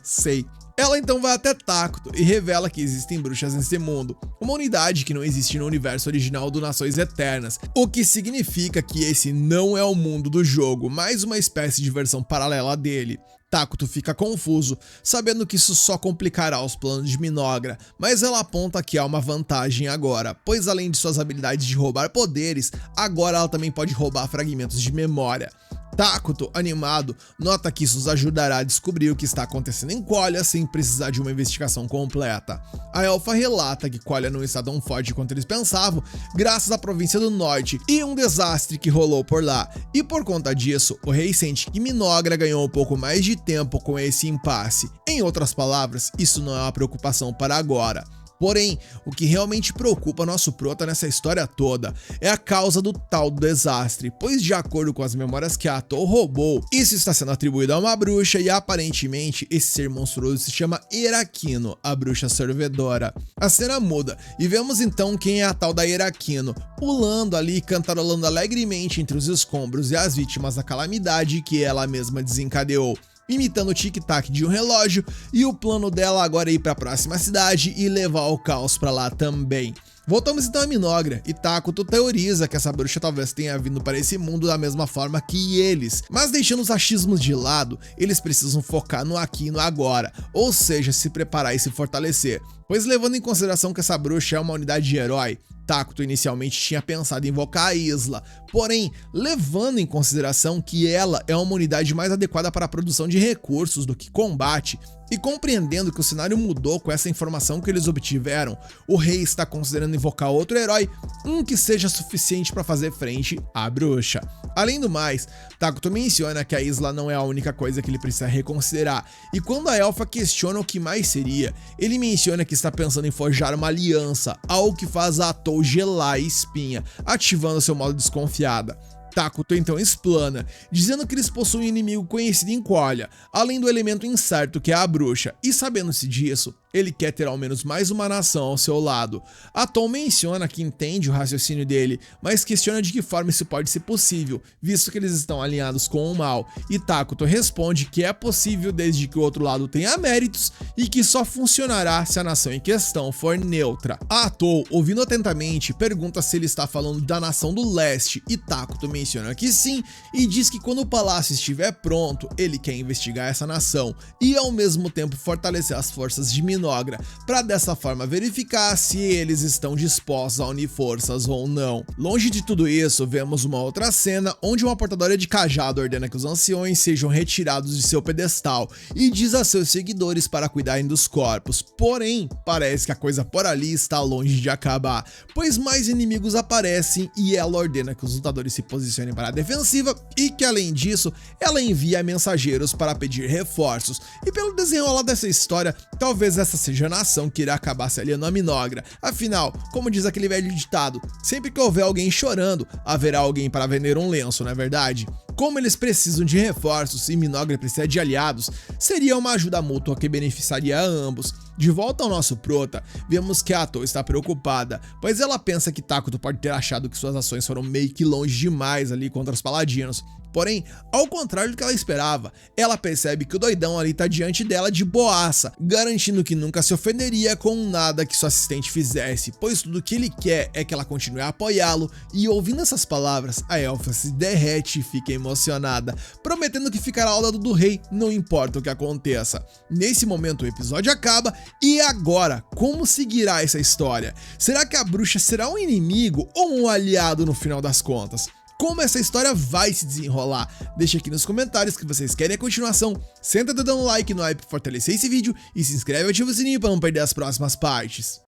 sei. Ela então vai até Takuto e revela que existem bruxas nesse mundo, uma unidade que não existe no universo original do Nações Eternas, o que significa que esse não é o mundo do jogo, mas uma espécie de versão paralela dele. Takuto fica confuso, sabendo que isso só complicará os planos de Minogra, mas ela aponta que há uma vantagem agora, pois além de suas habilidades de roubar poderes, agora ela também pode roubar fragmentos de memória. Takuto, animado, nota que isso os ajudará a descobrir o que está acontecendo em Qualia sem precisar de uma investigação completa. A elfa relata que Qualia não está tão forte quanto eles pensavam, graças à província do norte e um desastre que rolou por lá, e por conta disso, o rei sente que Minogra ganhou um pouco mais de tempo com esse impasse. Em outras palavras, isso não é uma preocupação para agora. Porém, o que realmente preocupa nosso prota nessa história toda é a causa do tal desastre, pois de acordo com as memórias que a Atô roubou, isso está sendo atribuído a uma bruxa e aparentemente esse ser monstruoso se chama Heraquino, a bruxa servidora. A cena muda e vemos então quem é a tal da Heraquino, pulando ali e cantarolando alegremente entre os escombros e as vítimas da calamidade que ela mesma desencadeou, imitando o tic-tac de um relógio, e o plano dela agora é ir para a próxima cidade e levar o caos para lá também. Voltamos então a Minogra, e Takuto teoriza que essa bruxa talvez tenha vindo para esse mundo da mesma forma que eles, mas deixando os achismos de lado, eles precisam focar no aqui e no agora, ou seja, se preparar e se fortalecer, pois levando em consideração que essa bruxa é uma unidade de herói, Takuto inicialmente tinha pensado em invocar a Isla, porém, levando em consideração que ela é uma unidade mais adequada para a produção de recursos do que combate, e compreendendo que o cenário mudou com essa informação que eles obtiveram, o rei está considerando invocar outro herói, um que seja suficiente para fazer frente à bruxa. Além do mais, Takuto menciona que a Isla não é a única coisa que ele precisa reconsiderar, e quando a elfa questiona o que mais seria, ele menciona que está pensando em forjar uma aliança, algo que faz a Atô gelar a espinha, ativando seu modo desconfiada. Takuto então explana, dizendo que eles possuem um inimigo conhecido em Qualia, além do elemento incerto que é a bruxa, e sabendo-se disso, ele quer ter ao menos mais uma nação ao seu lado. Atô menciona que entende o raciocínio dele, mas questiona de que forma isso pode ser possível, visto que eles estão alinhados com o mal, e Takuto responde que é possível desde que o outro lado tenha méritos e que só funcionará se a nação em questão for neutra. Atô, ouvindo atentamente, pergunta se ele está falando da nação do leste, e Takuto menciona que sim, e diz que quando o palácio estiver pronto, ele quer investigar essa nação, e ao mesmo tempo fortalecer as forças de Minogra, para dessa forma verificar se eles estão dispostos a unir forças ou não. Longe de tudo isso, vemos uma outra cena onde uma portadora de cajado ordena que os anciões sejam retirados de seu pedestal e diz a seus seguidores para cuidarem dos corpos, porém, parece que a coisa por ali está longe de acabar, pois mais inimigos aparecem e ela ordena que os lutadores se posicionem para a defensiva e que além disso, ela envia mensageiros para pedir reforços, e pelo desenrolar dessa história, talvez essa seja a nação que irá acabar se aliando a Minogra. Afinal, como diz aquele velho ditado, sempre que houver alguém chorando, haverá alguém para vender um lenço, não é verdade? Como eles precisam de reforços e Minogra precisa de aliados, seria uma ajuda mútua que beneficiaria a ambos. De volta ao nosso prota, vemos que a Atô está preocupada, pois ela pensa que Takuto pode ter achado que suas ações foram meio que longe demais ali contra os paladinos. Porém, ao contrário do que ela esperava, ela percebe que o doidão ali tá diante dela de boaça, garantindo que nunca se ofenderia com nada que sua assistente fizesse, pois tudo que ele quer é que ela continue a apoiá-lo, e ouvindo essas palavras, a elfa se derrete e fica emocionada, prometendo que ficará ao lado do rei, não importa o que aconteça. Nesse momento o episódio acaba, e agora, como seguirá essa história? Será que a bruxa será um inimigo ou um aliado no final das contas? Como essa história vai se desenrolar? Deixa aqui nos comentários que vocês querem a continuação, senta dando um like no like para fortalecer esse vídeo e se inscreve e ativa o sininho para não perder as próximas partes.